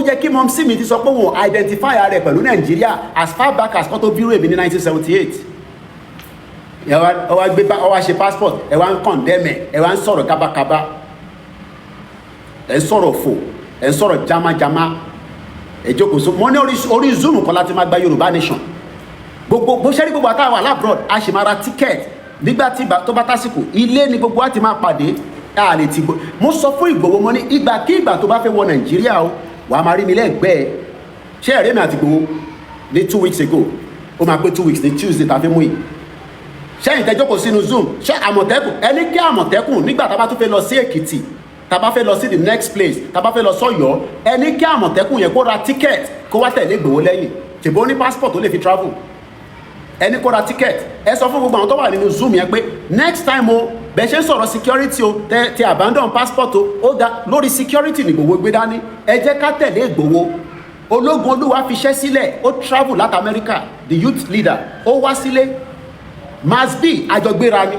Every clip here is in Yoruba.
yẹ kí mọ́mísí mi ti sọ pé wọ́n identify rẹ̀ pẹ̀lú Nàìjíríà as far back as kọ́tó bírò èmi ní 1978. ẹ wá ṣe passport, ẹ wá ń condemn ẹ wá ń sọ̀rọ̀ kábàkábà, ẹ ń sọ̀rọ̀ fò, ẹ ń sọ̀rọ̀ jámájámá, ẹ jókòó so mo ní orí Zoom kan láti máa gba Yorùbá nation. Gbogbo bó ṣe rí gbogbo àtàwọn aláàbọ̀d a ṣì máa ra ticket nígbà tí tó bá tásìkò ilé ni gbogbo wa ti máa pàdé. A lè ti gbó. Mo sọ fún Ìgbòho mo ní ìgbàkígbà tó bá fẹ́ wọ Nàìjíríà o wàá máa rí mi lẹ́gbẹ̀ẹ́. Ṣé ẹ̀rẹ́ mi àti Ìgbòho ní 2 weeks ago ó máa pé 2 weeks ní Tuesday tá a fi mú yìí. Ṣé ìtẹ́jọ́kọ̀ sínú Zoom ṣé Àmọ̀tẹ́kùn ẹni kí Àmọ̀tẹ́kùn nígbà tá a bá tún fẹ́ lọ sí Èkìtì tá a bá fẹ́ lọ sí the next place tá a bá fẹ́ lọ sọ́yọ́ ẹni kí Àmọ̀tẹ́kùn yẹn kó ra ticket kó wá tẹ̀lé Ìgbòho lẹ́yìn ṣèbó ó ní passport tó lè fi travel ẹni kó ra ticket. Ẹ sọ fún gbogbo àwọn tó wà nínú Zoom yẹn pé next time o bẹ́ẹ̀ ṣe ń sọ̀rọ̀ security o ti abandon passport o ó dá lórí security ní Ìgbòho gbé dání. Ẹ jẹ́ ká tẹ̀lé Ìgbòho. Ológun Olúwa fi iṣẹ́ sílẹ̀ ó travel láti America, the youth leader ó wá sílé. Must be àjọgbéra ni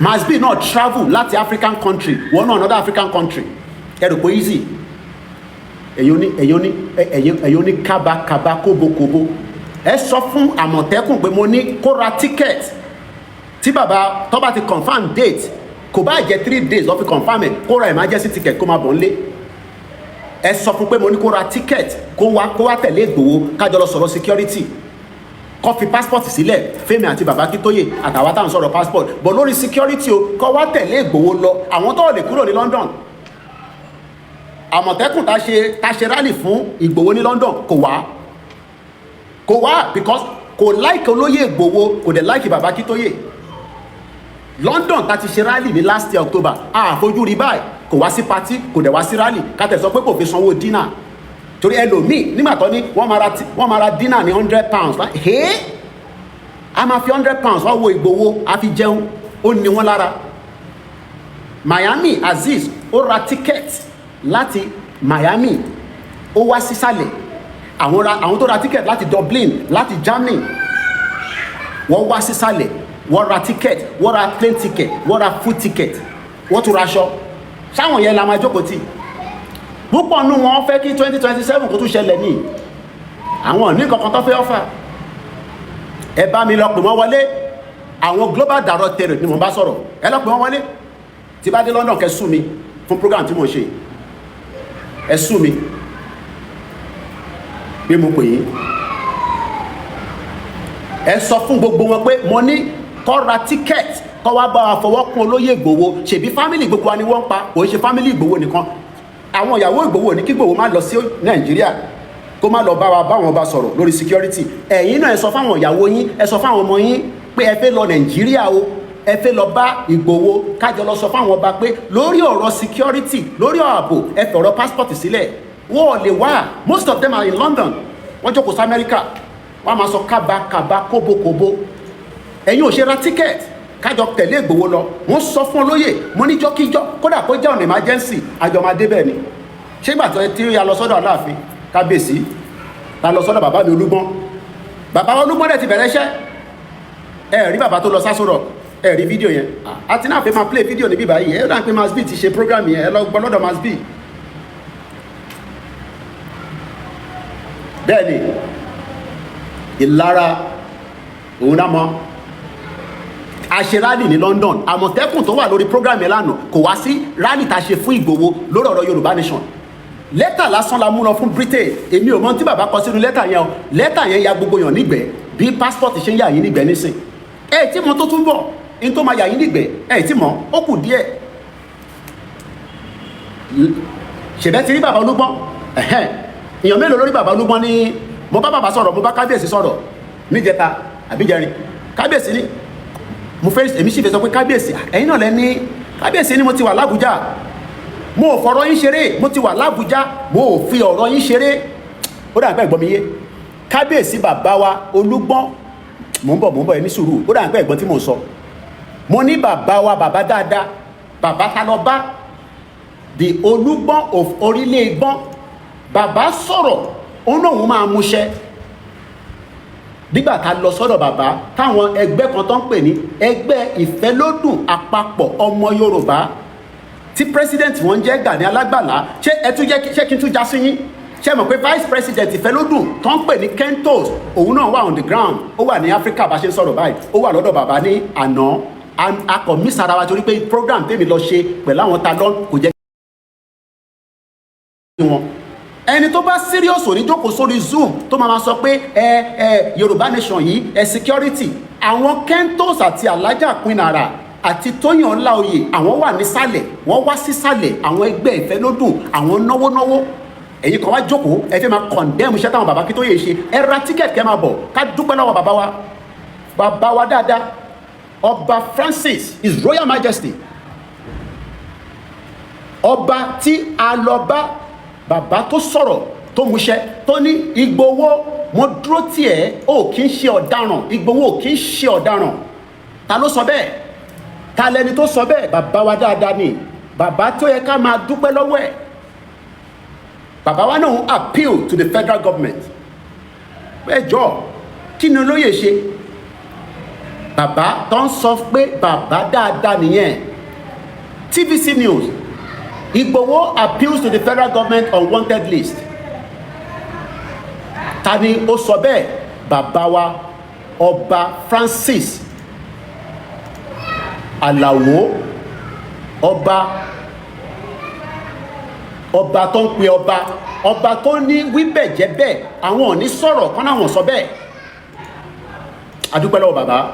Must be náà travel láti African country wọ́n náà another African country. Ẹ rò pé easy. Ẹ̀yin ní kábàkábà kóbókóbó. Ẹ sọ fún Àmọ̀tẹ́kùn pé mo ní kó ra ticket tí bàbá tó bá ti confirm date kò bá jẹ́ 3 days lọ́ fi confirm ẹ̀ kó ra emergency ticket kó máa bọ̀ nílé. Ẹ sọ fún pé mo ní kó ra ticket kó wá tẹ̀lé Ìgbòho kájọ lọ sọ̀rọ̀ security kó fi passport sílẹ̀ Fẹ́mi àti bàbá Akíntóyè àtàwọn táwọn sọ̀rọ̀ passport bọ̀ lórí security o kó wá tẹ̀lé Ìgbòho lọ àwọn tó lè kúrò ní London. Àmọ̀tẹ́kùn tá ṣe rally fún Ìgbòho ní London kò wá because kò like olóyè Ìgbòho kò dẹ̀ like bàbá Akíntóyè. London tá ti ṣe rally ní last year October àfojú rí báyìí kò wá sí party kò dẹ̀ wá sí rally kátẹ̀ sọ pé kò fi sanwó dinner torí ẹlòmíì nígbà tó ní wọ́n máa ra dinner ní £100 a máa fi £100 wá wo Ìgbòho a fi jẹun ó ní wọ́n lára. Miami Azeez ó ra ticket láti Miami ó wá sísàlẹ̀ àwọn tó ra ticket láti Dublin láti Germany wọ́n wá sísàlẹ̀ wọ́n ra ticket wọ́n ra plane ticket wọ́n ra food ticket wọ́n tún raṣọ. Sáwọn yẹn la máa jókòó tì. Púpọ̀ nù wọn fẹ́ kí 2027 kó tún ṣẹlẹ̀ ní àwọn ní kankan tó fẹ́ ọ́fà. Ẹ bá mi lọ pè wọ́n wọlé àwọn global director ni mo bá sọ̀rọ̀ ẹ lọ pè wọ́n wọlé tí bá dé London kẹ́ sú mi fún program tí mo ṣe ẹ sú mi bí mo pè yín. Ẹ sọ fún gbogbo wọn pé mo ní kó ra ticket kó wá bá wa fọwọ́ kún olóyè Ìgbòho ṣèbí family gbogbo wa ni wọ́n ń pa kò ń ṣe family Ìgbòho nìkan. Àwọn ìyàwó Ìgbòho ní kí Ìgbòho má lọ sí Nàìjíríà kó má lọ bá wa báwọn bá sọ̀rọ̀ lórí security. Ẹ̀yin náà ẹ sọ fáwọn ìyàwó yín ẹ sọ fáwọn ọmọ yín pé ẹ fẹ́ lọ Nàìjíríà o ẹ fẹ́ lọ bá Ìgbòho kájọ lọ sọ fáwọn ọba pé lórí ọ̀rọ̀ security lórí ààbò ẹ fọ̀rọ̀ passport sílẹ̀ wọ́n lè wá. Most of them are in London wọ́n jókòó sí America wọ́n á máa sọ kábàkábà kóbókóbó. Ẹ̀yin ò ṣe ra ticket kájọ tẹ̀lé Ìgbòho lọ. Wọ́n sọ fún olóyè mo ní jọ́kíjọ́ kódà kó jẹ́ ọ̀nà emergency àjọ máa débẹ̀ ni. Ṣé ìgbà tó tí a lọ sọ́dọ̀ Aláàfin Kábíyèsí ta lọ sọ́dọ̀ bàbá mi Olúgbọ́n bàbá Olúgbọ́n dẹ̀ ti bẹ̀rẹ̀ iṣẹ́ ẹ rí bàbá tó lọ sásọ̀rọ̀ ẹ rí fídíò yẹn àti náà fẹ́ máa play fídíò níbí báyìí ẹ dáa pé Mass B ti ṣe program yẹn ẹ lọ gbọ́ lọ́dọ̀ Mass B. Bẹ́ẹ̀ni ìlara òun náà mọ́ àṣẹ rally ní London Àmọ̀tẹ́kùn tó wà lórí program yẹn lánàá kò wá sí rally tá a ṣe fún Ìgbòho lórí ọ̀rọ̀ Yorùbá nation. Lẹ́tà lásán la mú lọ fún Britain èmi ò mọ tí bàbá kọ sínú lẹ́tà yẹn o lẹ́tà yẹn ya gbogbo yàn nígbẹ́ bí passport ṣe ń yà yín nígbẹ́ nísìn ẹ tí mo tó tún bọ̀ ní tó máa yà yín nígbẹ́ ẹ tí mọ̀ ó kù díẹ̀. Ṣèbẹ́ ti rí bàbá Olúgbọ́n èèyàn mélòó lórí bàbá Olúgbọ́n ní mo bá bàbá sọ̀rọ̀ mo bá Kábíyèsí sọ̀rọ̀ níjẹta àbíjẹrin Kábíyèsí ní mo fẹ́ èmi sì fẹ́ sọ pé Kábíyèsí ẹ̀yin náà lẹ ní Kábíyèsí ní mo ti wà l'Ábùjá mo ò fọ̀rọ̀ yín ṣeré mo ti wà l'Ábùjá mo ò fi ọ̀rọ̀ yín ṣeré ó dà pé ẹ̀gbọ́n mi yé Kábíyèsí bàbá wa Olúgbọ́n mò ń bọ̀ ẹ ní sùúrù ó dà pé ẹ̀gbọ́n tí mò ń sọ mo ní bàbá wa bàbá dáadáa bàbá ta lọ bá the Olúgbọ́n of orílẹ̀ Ìgbọ́n bàbá sọ̀rọ̀ òun náà máa múṣẹ nígbà tá lọ sọ́dọ̀ bàbá táwọn ẹgbẹ́ kan tó ń pè ní ẹgbẹ́ ìfẹ́lódùn àpapọ̀ ọmọ Yorùbá tí president wọn jẹ́ Gani Alágbàlá, ṣé ẹ tún jẹ́ ṣé kí n tún já sí yín? Ṣé mọ̀ pé vice president Ìfẹ́lódùn tó ń pè ní Kentos òun náà wà on the ground, ó wà ní Africa bá ṣe ń sọ̀rọ̀ báyìí, ó wà lọ́dọ̀ bàbá ní àná, akọ̀ mí sara wa torí pé program tèmi lọ ṣe pẹ̀lú àwọn talon kò jẹ́ wọn. Ẹni tó bá serious ò ní jókòó sórí Zoom tó máa sọ pé Yorùbá nation yìí security, àwọn Kentos àti Alhaja Queen Ara àti Tóyìn Ọláoyè àwọn wà nísàlẹ̀, wọ́n wá sísàlẹ̀, àwọn ẹgbẹ́ Ìfẹ́lódùn àwọn náwó. Ẹ̀yin kan wá jókòó ẹ fẹ́ máa condemn iṣẹ́ táwọn bàbá Akintoye ṣe, ẹ ra tíkẹ̀tì kẹ́ máa bọ̀ ká dúpẹ́ lọ́wọ́ bàbá wa dáadáa Ọba Francis His Royal Majesty, ọba tí a lọ bá bàbá tó sọ̀rọ̀ tó múṣẹ́ tó ní Ìgbòho mo dúró tiẹ̀ ó kì í ṣe ọ̀daràn, Ìgbòho ò kì í ṣe ọ̀daràn. Ta ló sọ bẹ́ẹ̀? Ta lẹni tó sọ bẹ́ẹ̀? Bàbá wa dáadáa ni, bàbá tó yẹ ká máa dúpẹ́ lọ́wọ́ ẹ̀. Bàbá wa náà appeal to the federal government. Ẹ jọ̀ọ́ kí ni olóyè ṣe? Bàbá tó ń sọ pé bàbá dáadáa nìyẹn. TVC News, Ìgbòho appeals to the federal government on wanted list. Ta ni ó sọ bẹ́ẹ̀? Bàbá wa Ọba Francis Àlàó, ọba tó ń pe ọba tó ní wíbẹ̀ jẹ́ bẹ́ẹ̀, àwọn ò ní sọ̀rọ̀ kán náà wọ́n sọ bẹ́ẹ̀. Adúpẹ́ lọ́wọ́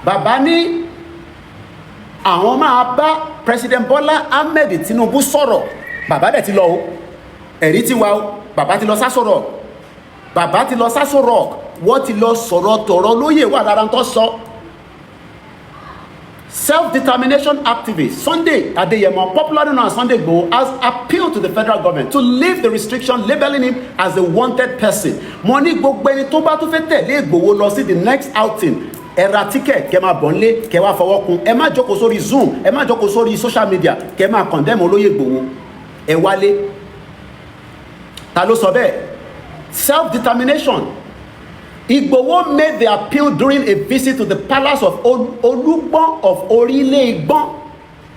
bàbá ní àwọn máa bá President Bola Ahmed Tinubu sọ̀rọ̀. Bàbá dẹ̀ ti lọ o, ẹ̀rí ti wá o, bàbá ti lọ s'Aso Rock, bàbá ti lọ s'Aso Rock, wọ́n ti lọ sọ̀rọ̀ tọ̀rọ̀ lóyè wà lára tó sọ. Self-determination activist Sunday Adeyemo, popularly known as Sunday Igboho, has appealed to the federal government to lift the restriction labeling him as a wanted person. Mo ní gbogbo ẹni tó bá tún fẹ́ tẹ̀lé Igboho lọ sí the next outing, ẹ ra ticket kẹ́ máa bọ̀ nílé kẹ́ wá fọwọ́ kun, ẹ má jókòó sórí Zoom, ẹ má jókòó sórí social media kẹ́ máa condemn olóyè Igboho, ẹ wálé. Ta ló sọ bẹ́ẹ̀? Self-determination. Igboho made the appeal during a visit to the palace of Olúgbọ́n of Orílẹ̀-Ègbọ́n,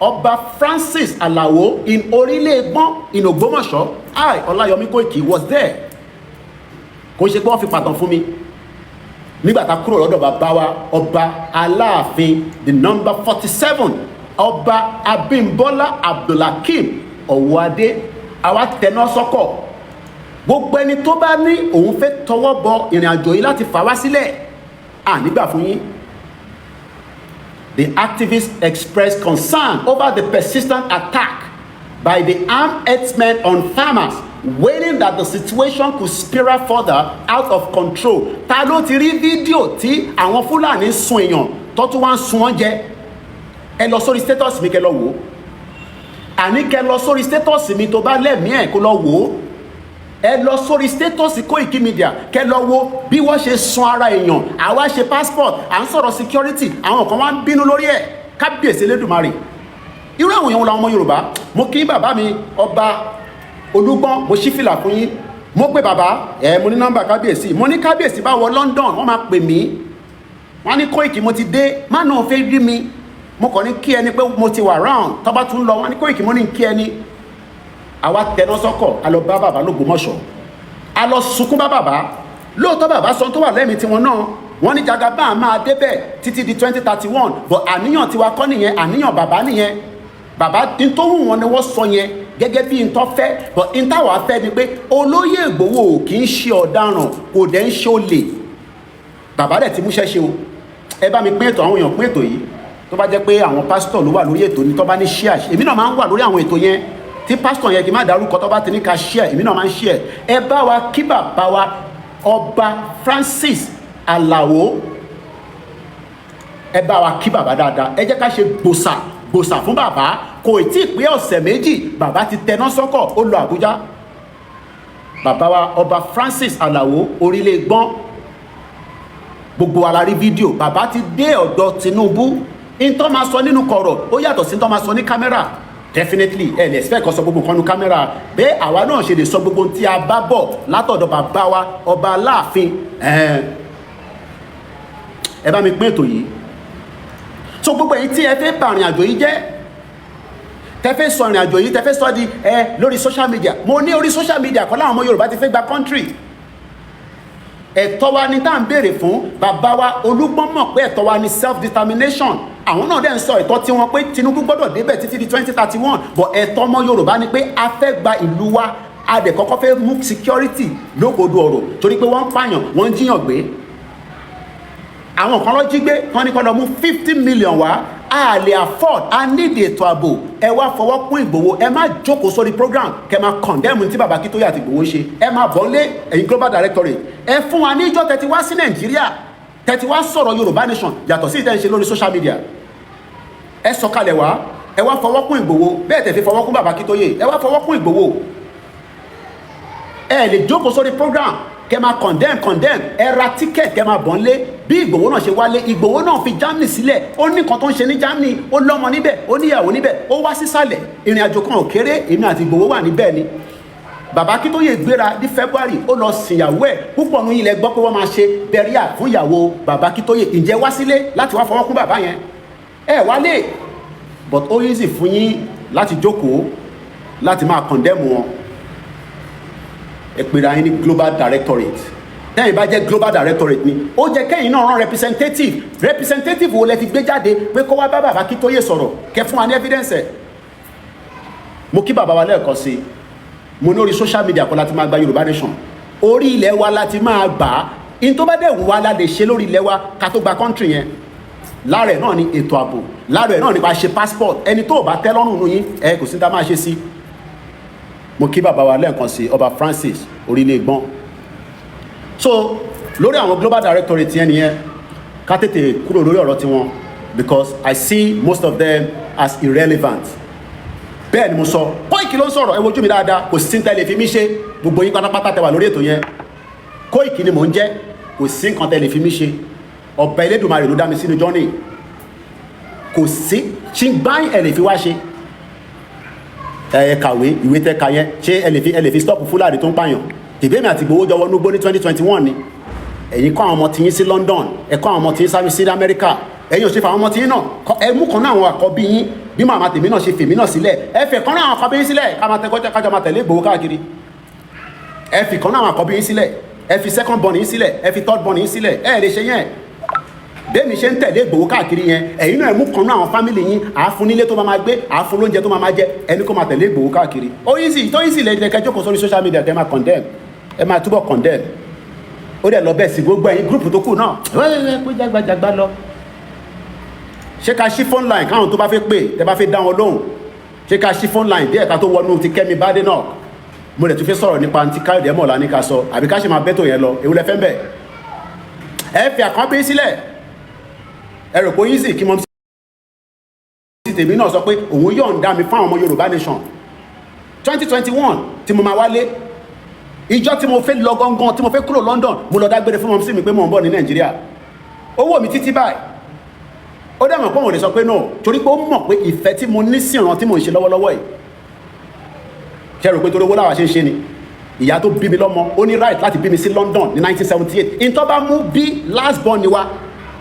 Ọba Francis Alao in Orílẹ̀-Ègbọ́n in Ògbómọ̀ṣọ́. Olayomi Koiki was there. Kò ṣe pé wọ́n fi pàtàn fún mi. Nígbà tá kúrò lọ́dọ̀ bàbá wa Ọba Aláàfin the number 47 Ọba Abímbọ́lá Abdulhakeem Ọ̀wọ́adé, àwa tẹná sọ́kọ̀. Gbogbo ẹni tó bá ní òun fẹ́ tọwọ́ bọ ìrìn àjò yìí láti fà wá sílẹ̀, nígbà fún yín. The activists expressed concern over the persistent attack by the armed herdsmen on farmers, warning that the situation could spiral further out of control. Ta ló ti rí fídíò tí àwọn Fúlàní sun èèyàn tó tún wá ń sun wọ́n jẹ? Ẹ lọ sórí status mi kẹ́ lọ wò ó. Àní kẹ́ lọ sórí status mi tó bá lẹ́mìí ẹ̀ kó lọ wò ó. Ẹ lọ sórí status Koiki Media kẹ́ lọ wo bí wọ́n ṣe sun ara èèyàn. Àwa ṣe passport, à ń sọ̀rọ̀ security, àwọn kan wá ń bínú lórí ẹ̀. Kábíyèsí Elédùmarè. Irú àwọn èèyàn wo làwọn ọmọ Yorùbá? Mo kí bàbá mi Ọba Olúgbọ́n, mo ṣí fìlà fún yín. Mo pè bàbá, mo ní nọ́mbà kábíyèsí. Mo ní kábíyèsí bá wọ London, wọ́n máa pè mí. Wọ́n ní Koiki mo ti dé, má náà fẹ́ rí mi. Mo kàn ní kí ẹni pé mo ti wà round, tó bá tún lọ, wọ́n ní Koiki mo ní kí ẹni. Àwa tẹná sọ́kọ̀, a lọ bá bàbá l'Ògbómọ̀ṣọ́. A lọ sunkún bá bàbá. Lóòótọ́ bàbá sọ tó wà lẹ́mìí tiwọn náà. Wọ́n ní Jagaban máa débẹ̀ títí di 2031, but àníyàn tiwa kọ́ nìyẹn, àníyàn bàbá nìyẹn. Bàbá n tó wù wọn ni wọ́n sọ yẹn gẹ́gẹ́ bí n tó fẹ́, but n táwa fẹ́ ni pé olóyè Ìgbòho kì í ṣe ọ̀daràn, kò dẹ̀ ń ṣe olè. Bàbá dẹ̀ ti múṣẹ́ ṣe o. Ẹ bá mi pín ètò, àwọn èèyàn pín ètò yìí. Tó bá jẹ́ pé àwọn pásítọ̀ ló wà lórí ètò ni tó bá ní share, èmi náà máa ń wà lórí àwọn ètò yẹn. Tí pásítọ̀ yẹn kì í má dárúkọ tó bá ti ní ká share, èmi náà máa ń share. Ẹ bá wa kí bàbá wa Ọba Francis Alao, ẹ bá wa kí bàbá dáadáa. Ẹ jẹ́ ká ṣe gbòsà fún bàbá. Kò tí ì pé ọ̀sẹ̀ méjì bàbá ti tẹná sọ́kọ̀, ó lọ Àbújá. Bàbá wa Ọba Francis Alao Orílẹ̀-Ègbọ́n, gbogbo wa la rí fídíò. Bàbá ti dé ọ̀dọ̀ Tinubu. Ìtọ́ máa sọ nínú kọ̀rọ̀ ó yàtọ̀ sí ìtọ́ máa sọ ní kámẹ́rà. Definitely ẹ lè expect kó sọ gbogbo nǹkan nu kámẹ́rà. Bẹ́ẹ̀ àwa náà ṣe lè sọ gbogbo tí a bá bọ̀ látọ̀dọ̀ bàbá wa Ọba Aláàfin. Ẹ bá mi pín ètò yìí. So gbogbo èyí tí ẹ fẹ́ bàrìn àjò yìí jẹ́, tẹ́fẹ́ sọ ìrìn àjò yìí tẹ́fẹ́ sọ di lórí social media. Mo ní orí social media kọ́ láwọn ọmọ Yorùbá ti fẹ́ gba country. Ẹ̀tọ́ wa ni tá à ń béèrè fún. Bàbá wa Olúgbọ́n mọ̀ pé ẹ̀tọ́ wa ni self determination. Àwọn náà dẹ̀ ń sọ ẹ̀tọ́ tí wọ́n pé Tinubu gbọ́dọ̀ débẹ̀ títí di 2031. But ẹ̀tọ́ ọmọ Yorùbá ni pé a fẹ́ gba ìlú wa. A dẹ̀ kọ́kọ́ fẹ́ mú security lókodo ọ̀rọ̀ torí pé wọ́n ń pààyàn wọ́n ń jíyàn gbé. Àwọn kan lọ jí gbé wọ́n ní kó lọ mú 50 million wá. A lè afford, a need ètò ààbò. Ẹ wá fọwọ́ kún Ìgbòho, ẹ má jókòó sórí program kẹ máa condemn tí Bàbá Akintoye àti Ìgbòho ṣe. Ẹ máa bọ́ lé ẹ̀yin global directorate. Ẹ fún wa ní ìjọ tẹ́tí wá sí Nàìjíríà, tẹ́tí wá sọ̀rọ̀ Yorùbá nation yàtọ̀ sí ìtẹ́ ń ṣe lórí social media. Ẹ sọ̀kalẹ̀ wá, ẹ wá fọwọ́ kún Ìgbòho, bẹ́ẹ̀ tẹ́ fi fọwọ́ kún Bàbá Akintoye, ẹ wá fọwọ́ kún Ìgbòho. Ẹ lè jókòó sórí program kẹ máa condemn, ẹ ra ticket kẹ máa bọ̀ ń lé. Bí Ìgbòho náà ṣe wálé, Ìgbòho náà fi Germany sílẹ̀, ó ní nǹkan tó ń ṣe ní Germany, ó lọ́mọ níbẹ̀, ó níyàwó níbẹ̀, ó wá sísàlẹ̀, ìrìn àjò kan ò kéré, èmi àti Ìgbòho wà níbẹ̀ ni. Bàbá Akintoye gbéra ní February, ó lọ sìnyàwó ẹ̀, púpọ̀ nínú ilẹ̀ gbọ́ pé wọ́n máa ṣe bẹ̀ríà fún ìyàwó Bàbá Akintoye. Ǹjẹ́ wá sílé láti wá fọwọ́ kún bàbá yẹn? Ẹ wálé, but ó easy fún yín láti jókòó láti máa condemn wọn. Ẹ pèrè ayé ní global directorate. Tẹ́yìn bá jẹ́ global directorate ni ó jẹ́ kẹ́yìn náà rán representative wo lẹ ti gbé jáde pé kó wá bá Bàbá Akintoye sọ̀rọ̀ kẹ́ fún wa ní evidence ẹ̀. Mo kí bàbá wa lẹ́ẹ̀kan sí, mo ní orí social media kọ́ láti máa gba Yorùbá nation, orí ilẹ̀ wa láti máa gbà á. In tó bá dẹ̀ wù wá la lè ṣe lórí ilẹ̀ wa ká tó gba country yẹn. Lára ẹ̀ náà ni ètò ààbò, lára ẹ̀ náà ni bá ṣe passport. Ẹni tó bá tẹ́ lọ́rùn nù yín kò sí ní ta máa ṣe sí. Mo kí bàbá wa lẹ́ẹ̀kan sí, Ọba Francis Orílẹ̀ Gbọ́n. So lórí àwọn global directorate yẹn nìyẹn ká tètè kúrò lórí ọ̀rọ̀ tiwọn because I see most of them as irrelevant. Bẹ́ẹ̀ ni mo sọ, Koiki ló ń sọ̀rọ̀, ẹ wojú mi dáadáa, kò sí tẹ́lẹ̀ fi mí ṣe, gbogbo yín pátápátá tẹ́ wà lórí ètò yẹn. Koiki ni mò ń jẹ́, kò sí nǹkan tẹ́lẹ̀ fi mí ṣe. Ọba Elédùmarè ló dá mi sínú journey. Kò sí ṣìngbáyìn ẹ̀ lè fi wá ṣe. Ẹ kàwé, ìwé tẹ́ ka yẹn, ṣé ẹ lè fi stop Fúlàní tó ń pààyàn? Tèbémi àti Ìgbòho jọ wọnú gbó ní 2021 ni. Ẹ̀yin kọ́ àwọn ọmọ tiyín sí London, ẹ kọ́ àwọn ọmọ tiyín sáré sí Amẹ́ríkà. Ẹ̀yin ò ṣe fa àwọn ọmọ tiyín náà, ẹ mú kan náà àwọn àkọ́bí yín bí màmá tèmi náà ṣe fèmí náà sílẹ̀. Ẹ fẹ́ kan náà àwọn àkọ́bí yín sílẹ̀ kájọ máa tẹ̀lé Ìgbòho káàkiri. Ẹ fi kan náà àwọn àkọ́bí yín sílẹ̀, ẹ fi second born yín sílẹ̀, ẹ fi third born yín sílẹ̀. Ẹ lè ṣe yẹn. Bẹ́ẹ̀ni ṣe ń tẹ̀lé Ìgbòho káàkiri yẹn, ẹ̀yin náà mú kan náà àwọn fámìlì yín, àáfún nílé tó máa gbé, àáfún lóúnjẹ tó máa jẹ, ẹni kó máa tẹ̀lé Ìgbòho káàkiri. Ó easy lẹ́jẹ̀ kẹjọ́ kò sórí social media kẹ́ máa condemn. Ẹ máa túbọ̀ condemn. Ó dẹ̀ lọ bẹ́ẹ̀ sí gbogbo ẹ̀yin gúrùpù tó kù náà pé jágbajàgba lọ. Ṣé ká ṣí phone line káwọn tó bá fẹ́ pè tẹ́ bá fẹ́ dá wọn lóhùn? Ṣé ká ṣí phone line díẹ̀ ká tó wọnú ti Kẹ́mi Bádé náà? Mo lè tún fẹ́ sọ̀rọ̀ nípa ti Káyọ̀dé Mọ̀lá ní ká sọ àbí ká ṣe máa bẹ́tò yẹn lọ, èwo lẹ fẹ́ bẹ̀? Ẹ fi àkànpé sílẹ̀. Ẹ rò pé easy kí mọ́ sí tèmi náà sọ pé òun yọ̀ǹda mi fún àwọn ọmọ Yorùbá nation 2021 tí mo máa wálé. Ìjọ tí mo fẹ́ lọ gangan tí mo fẹ́ kúrò London, mo lọ dágbére fún mọ́mísí mi pé mo ń bọ̀ ní Nàìjíríà. Owó mi títí báyìí. Ó dẹ̀ mọ̀ pé òun lè sọ pé no torí pé ó mọ̀ pé ìfẹ́ tí mo ní sí ìran tí mo ń ṣe lọ́wọ́lọ́wọ́ yìí. Ṣé rò pé torí owó láwa ṣe ń ṣe ni? Ìyá tó bí mi lọ́mọ ó ní right láti bí mi sí London ní 1978. In tó bá mú bí last born ni wa,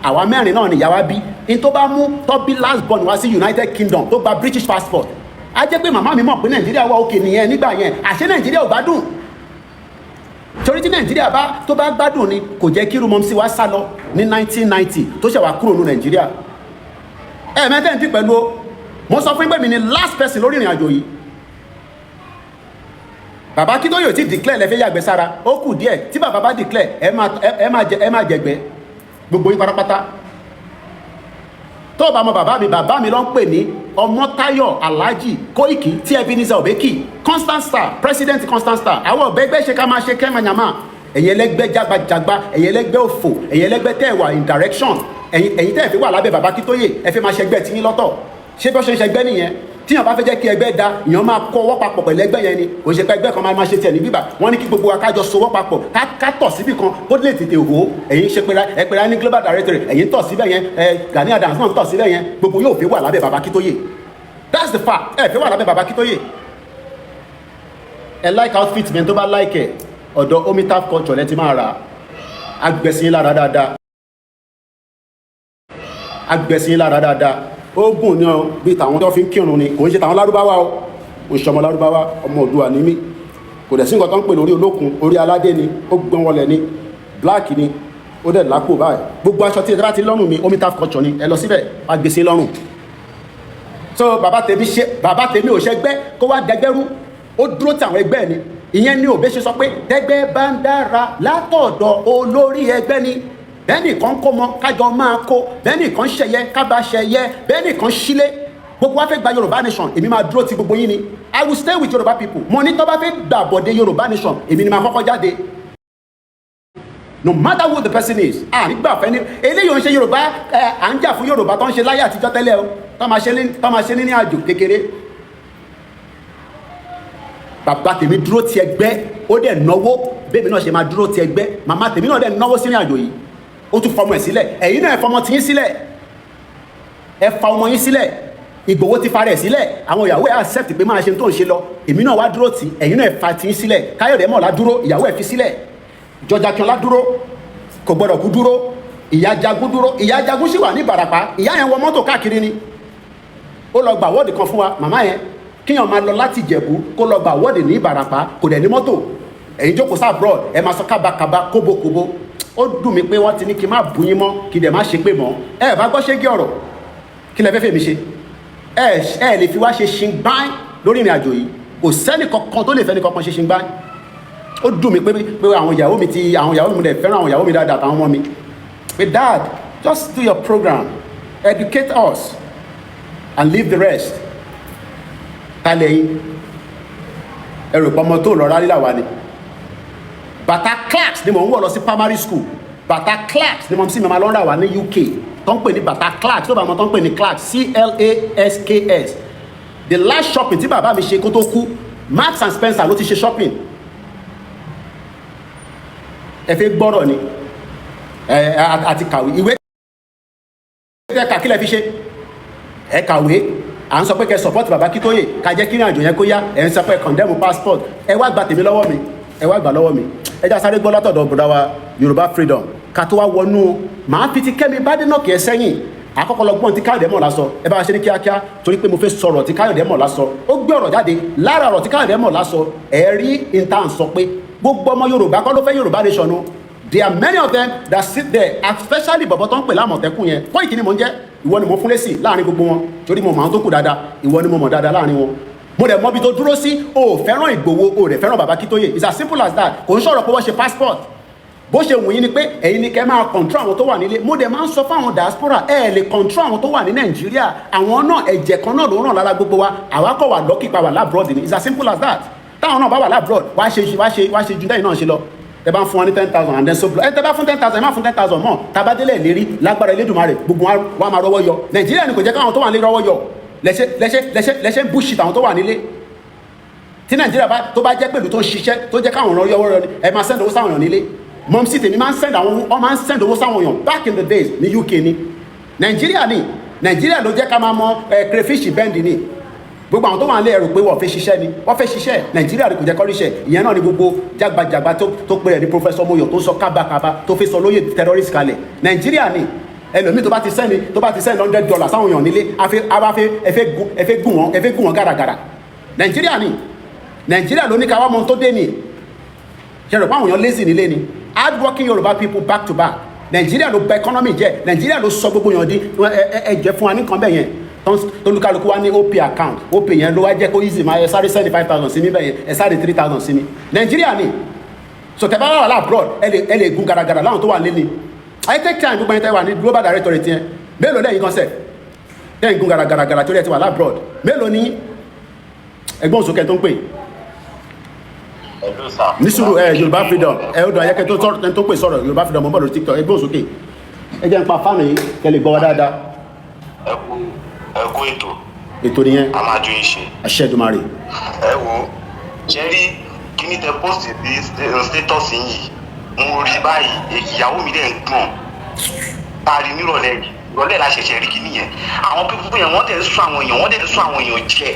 àwa mẹ́rin náà ni ìyá wa bí. In tó bá mú tó bí last born wa sí United Kingdom tó gba British passport. A jẹ́ pé màmá mi mọ̀ pé Nàìjíríà wà òkè nìyẹn nígbà yẹn. Àṣé Nàìjíríà ò gbádùn. Torí tí Nàìjíríà tó bá gbádùn ni kò jẹ́ kí Mọ́mísí wa sá lọ ní 1990 tó ṣẹ̀ wá kúrò ní Nàìjíríà. Mẹ́tẹ́ ń tí pẹ̀lú o, mo sọ fún pé mi ni last person lórí ìrìn àjò yìí. Bàbá Akintoye ò tí declare lẹ́fẹ́ yàgbẹ́ sára, ó kù díẹ̀ tí bàbá bá declare ẹ máa jẹ̀gbẹ́ gbogbo yín pátápátá. Tó bá mọ bàbá mi ló ń pè ní Ọmọ́táyọ̀ Alhaji Koiki tí Ebenezer Obeki, Constant Star, President Constant Star. Àwọn ọ̀bẹ́gbẹ́ ṣe ká máa ṣe kẹ́manyàmá. Ẹ̀yin ẹlẹ́gbẹ́ jágbajàgba, ẹ̀yin ẹlẹ́gbẹ́ òfò, ẹ̀yin ẹlẹ́gbẹ́ tẹ́ wà in direction. Ẹ̀yin tẹ́ fi wà lábẹ́ Bàbá Akintoye, ẹ fi máa ṣẹgbẹ́ tí yín lọ́tọ̀. Ṣé bí ó ṣe ń ṣẹgbẹ́ nìyẹn? Tíyàn bá fẹ́ jẹ́ kí ẹgbẹ́ da, ìyàn máa kó ọwọ́ papọ̀ pẹ̀lú ẹgbẹ́ yẹn ni. Kò ṣe pé ẹgbẹ́ kan máa ṣe tiẹ̀ ní bíbà. Wọ́n ní kí gbogbo wa ká jọ sowọ́ papọ̀, ká tọ̀ síbì kan, kó lè tètè hó. Ẹ̀yin ṣe pé ní global directory, ẹ̀yin tọ̀ síbẹ̀ yẹn, Gani Adams náà tọ̀ síbẹ̀ yẹn, gbogbo yóò fi wà lábẹ́ Bàbá Akintoye. That's the fact. Ẹ fi wà lábẹ́ Bàbá Akintoye. Ẹ like outfit mi tó bá like ẹ̀, ọ̀dọ̀ Omitaf Culture lẹ ti máa rà. Agbẹ̀sìn lára dáadáa. ogun ni ọ bí tàwọn tó fi ń kírun ni kò ń ṣe tàwọn lárúbáwá o kò ń ṣe ọmọ lárúbáwá ọmọ Oòduà ní mí kò dẹ̀ sí nǹkan tó ń pè lórí olókun orí aládé ni ó gbọ́n wọlé ni black ni ó dẹ̀ lápò báyìí gbogbo aṣọ tí ẹ bá ti lọ́rùn mi omita culture ni ẹ lọ síbẹ̀ wá gbèsè lọ́rùn so bàbá tèmi ò ṣẹgbẹ́ kó wá dẹgbẹ́rú ó dúró tí àwọn ẹgbẹ́ ni ìyẹn ni òbí ṣe sọ pé tẹgbẹ́ bá ń dára látọ̀dọ̀ olórí ẹgbẹ́ ni bẹ́ẹ̀ni kan kó mọ kájọ máa kó bẹ́ẹ̀ni kan ṣẹyẹ kábà ṣẹyẹ bẹ́ẹ̀ni kan sílé gbogbo wa fẹ́ gba Yorùbá nation èmi máa dúró ti gbogbo yín ni I will stay with Yorùbá people mo ní tó bá fẹ́ gbà bọ̀dé Yorùbá nation èmi ni máa kọ́kọ́ jáde no matter who the person is nígbà fẹ́ ni eléyìí ò ń ṣe Yorùbá à ń jà fún Yorùbá tó ń ṣe láyé àtijọ́ tẹ́lẹ̀ o tó máa ṣe ní àjò kékeré bàbá tèmi dúró ti ẹgbẹ́ ó dẹ̀ náwó bẹ́ẹ̀ mi náà ṣe máa dúró ti ẹgbẹ́ màmá tèmi náà dẹ̀ náwó sínú àjò yìí ó tún fọmọ ẹ̀ sílẹ̀ ẹ̀yin náà ẹ fọmọ tiyín sílẹ̀ ẹ fa ọmọ yín sílẹ̀ Ìgbòho ti farẹ̀ sílẹ̀ àwọn ìyàwó ẹ̀ accept pé máa ṣe tó ń ṣe lọ èmi náà wá dúró tì ẹ̀yin náà ẹ fa tiyín sílẹ̀ Káyọ̀dé mọ̀lá dúró ìyàwó ẹ̀ fi sílẹ̀ George Akínọlá dúró kò gbọdọ̀ kú dúró Ìyá Jagun dúró Ìyá Jagun sì wà ní Ìbàràpá ìyá yẹn wọ mọ́tò káàkiri ni ó lọ gbà wọ́ọ̀dì kan fún wa màmá yẹn kíyàn máa lọ láti Ìjẹ̀bú kó lọ gbà wọ́ọ̀dì ní Ìbàràpá kò dẹ̀ ní mọ́tò ẹ̀yin jókòó sá abroad ẹ máa sọ kábàkábà kóbókóbó ó dùn mí pé wọ́n ti ní kí n má bú yín mọ́ kí dẹ̀ má ṣe pé mọ́ ẹ bá gbọ́ ṣégi ọ̀rọ̀ kí lẹ fẹ́ fẹ́ mi ṣe ẹ lè fi wá ṣe ṣingbáń lórí ìrìn àjò yìí kò sẹ́ni kankan tó lè fẹ́ ní kankan ṣe ṣingbáń ó dùn mí pé àwọn ìyàwó mi dẹ̀ fẹ́ràn àwọn ìyàwó mi dáadáa àtàwọn ọmọ mi pé dad just do your program educate us and leave the rest kálẹ̀ yín ẹrù pọmọ tó lọ rálí làwa ni bàtà Clarks ni mò ń wọ̀ lọ sí primary school bàtà Clarks ni mo sì máa lọ́ra wà ní UK tó ń pè ní bàtà Clarks tó bá wọn tó ń pè ní Clarks CLASKS the last shopping tí bàbá mi ṣe kó tó kú Marks and Spencer ló ti ṣe shopping ẹ fẹ́ gbọ́rọ̀ ni àti kàwé ìwé tẹ́ka kílẹ̀ fi ṣe ẹ kàwé à ń sọ pé kẹ́ support bàbá Akíntóyè ká jẹ́ kí ní àjò yẹn kó yá ẹ̀ ń sọ pé condemn passport ẹ wá gba tèmi lọ́wọ́ mi ẹ wá gbà lọ́wọ́ mi ẹ já sáré gbọ́ látọ̀dọ̀ bùdá wa Yorùbá freedom ká tó wá wọnú màá fi ti Kẹ́mi Bádénàkì ẹ sẹ́yìn àkọ́kọ́ lọ gbọ́n tí Káyọ̀dé mọ̀lá sọ ẹ bá wa ṣe ní kíákíá torí pé mo fẹ́ sọ̀rọ̀ tí Káyọ̀dé mọ̀lá sọ ó gbé ọ̀rọ̀ jáde lára ọ̀rọ̀ tí Káyọ̀dé mọ̀lá sọ ẹ rí intan sọ pé gbogbo ọmọ Yorùbá kọ́ ló fẹ́ Yorùbá nation o there are many of them that sit there especially bọ̀bọ̀ tó ń pè lámọ̀tẹ́kùn yẹn Koiki ni mo ń jẹ́ ìwọ ni mo fún lésì láàrin gbogbo wọn torí mo mọ̀ àwọn tó kù dáadáa ìwọ ni mo mọ̀ dáadáa láàrin wọn mo dẹ̀ mọ́bi tó dúró sí o fẹ́ràn Ìgbòho o dẹ̀ fẹ́ràn bàbá Akíntóyè it's as simple as that kò ń sọ̀rọ̀ pé wọ́n ṣe passport bó ṣe wù yín ni pé ẹ̀yin ni kẹ́ máa control àwọn tó wà nílé mo dẹ̀ máa ń sọ fún àwọn diaspora lè control àwọn tó wà ní Nàìjíríà àwọn náà ẹ̀jẹ̀ kan náà ló ràn lára gbogbo wa àwa kọ̀ wà lọ́kì pa wà lábroad ni it's as simple as that táwọn náà bá wà lábroad wá ṣe ju dẹ́yìn náà ṣe lọ ẹ bá ń fún wọn ní 10,000 and then so ẹ tẹ bá fún 10,000 ẹ má fún 10,000 mọ́ tabadélẹ̀ lérí lágbára Elédùmarè gbogbo wa máa rọ́wọ́ yọ Nàìjíríà ni kò jẹ́ káwọn tó wà nílé rọ́wọ́ yọ lẹ́sẹ̀ bullshit àwọn tó wà nílé tí Nàìjíríà tó bá jẹ́ pẹ̀lú tó ń ṣiṣẹ́ tó jẹ́ káwọn ọ̀rọ̀ yọwọ́ rẹ ẹ máa send owó sáwọn èèyàn nílé mọ́mísì tèmi máa ń send owó sáwọn èèyàn back in the days ní UK ni Nàìjíríà ló jẹ́ ká máa mọ crayfish bend ni gbogbo àwọn tó wà nílé ẹrù pé wọ́n fẹ́ ṣiṣẹ́ ni wọ́n fẹ́ ṣiṣẹ́ Nàìjíríà kò jẹ́ kọ́ríṣẹ́ ìyẹn náà ni gbogbo jágbajàgba tó pè rẹ̀ ní Professor Moyo tó sọ kábàkábà tó fi sọ lóye terrorist kalẹ̀ Nàìjíríà ni ẹlòmíì tó bá ti send $100 sáwọn èèyàn nílé ẹ fẹ́ gùn wọn gàràgàrà Nàìjíríà ló ní ká wá mọ tó dé ni ṣẹlẹ̀ pé àwọn èèyàn lazy nílé ni hardworking Yorùbá people back to back Nàìjíríà ló bà economy jẹ́ Nàìjíríà ló sọ gbogbo èèyàn di ẹ̀jẹ̀ fún wa ní kan bẹ́ẹ̀ yẹn tolúkálukú wa ní OP account OP yẹn ló wá jẹ́ kó easy máa ẹ sáré 75,000 sí mi bẹ́ẹ̀ yẹn ẹ sáré 3,000 sí mi Nàìjíríà ni so tẹ bá wà lá abroad ẹ lè gun gàràgàrà láwọn tó wà lé ni I take time gbogbo ẹni tẹ wà ní global directorate yẹn mélòó lẹ́yìn kan sẹ̀ lẹ́yìn gun gàràgàrà torí ẹ ti wà lá abroad mélòó ní ẹgbọ́n òsókè tó ń pè nísùúrù Yorùbá freedom ó dùn ayẹ́kẹ́ tó pè sọ̀rọ̀ Yorùbá freedom mọ́ bọ̀ lórí TikTok ẹgbọ́n òsókè ẹ jẹ́ ń pa fáànù yìí kẹ́ lè gbọ́ wa dáadáa ẹ kú ètò nìyẹn a máa ju iṣẹ́ àṣẹ Èdùmàrè. ẹ wo ṣẹ́rí kíní tẹ post bí status yìí mo rí báyìí ìyàwó mi dẹ̀ ń gbọ̀n parí nírọ̀lẹ́ yìí ìrọ̀lẹ́ la ṣẹ̀ṣẹ̀ rí kíní yẹn àwọn pípọ̀ yẹn wọ́n dẹ̀ ń sún àwọn èèyàn jẹ.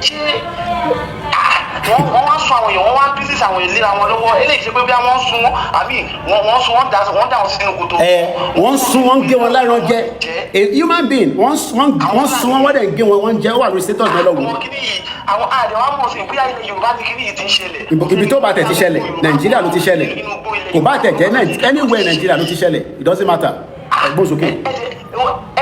ṣé wọ́n wá sun àwọn èèyàn wọ́n wá bísí àwọn ìlera wọn lọ́wọ́ eléyìí ṣe pé bí wọ́n sun wọn àbí wọ́n sun wọn dà wọn sínú kòtò. wọ́n sun wọn gé wọn láran jẹ a human being wọ́n sun wọn wọ́n dẹ̀ gé wọn wọ́n jẹ wà lórí status náà lọ́wọ́. àwọn àdé wa mọ̀ sí bóyá ilẹ̀ Yorùbá ni kíní yìí ti ń ṣẹlẹ̀. ibi tó bá tẹ̀ ti ṣẹlẹ̀ Nàìjíríà ló ti ṣẹlẹ̀ kò bá tẹ̀ jẹ́ anywhere Nàìjíríà ló ti ṣẹlẹ̀ it doesn't matter ẹgbọ́n sókè.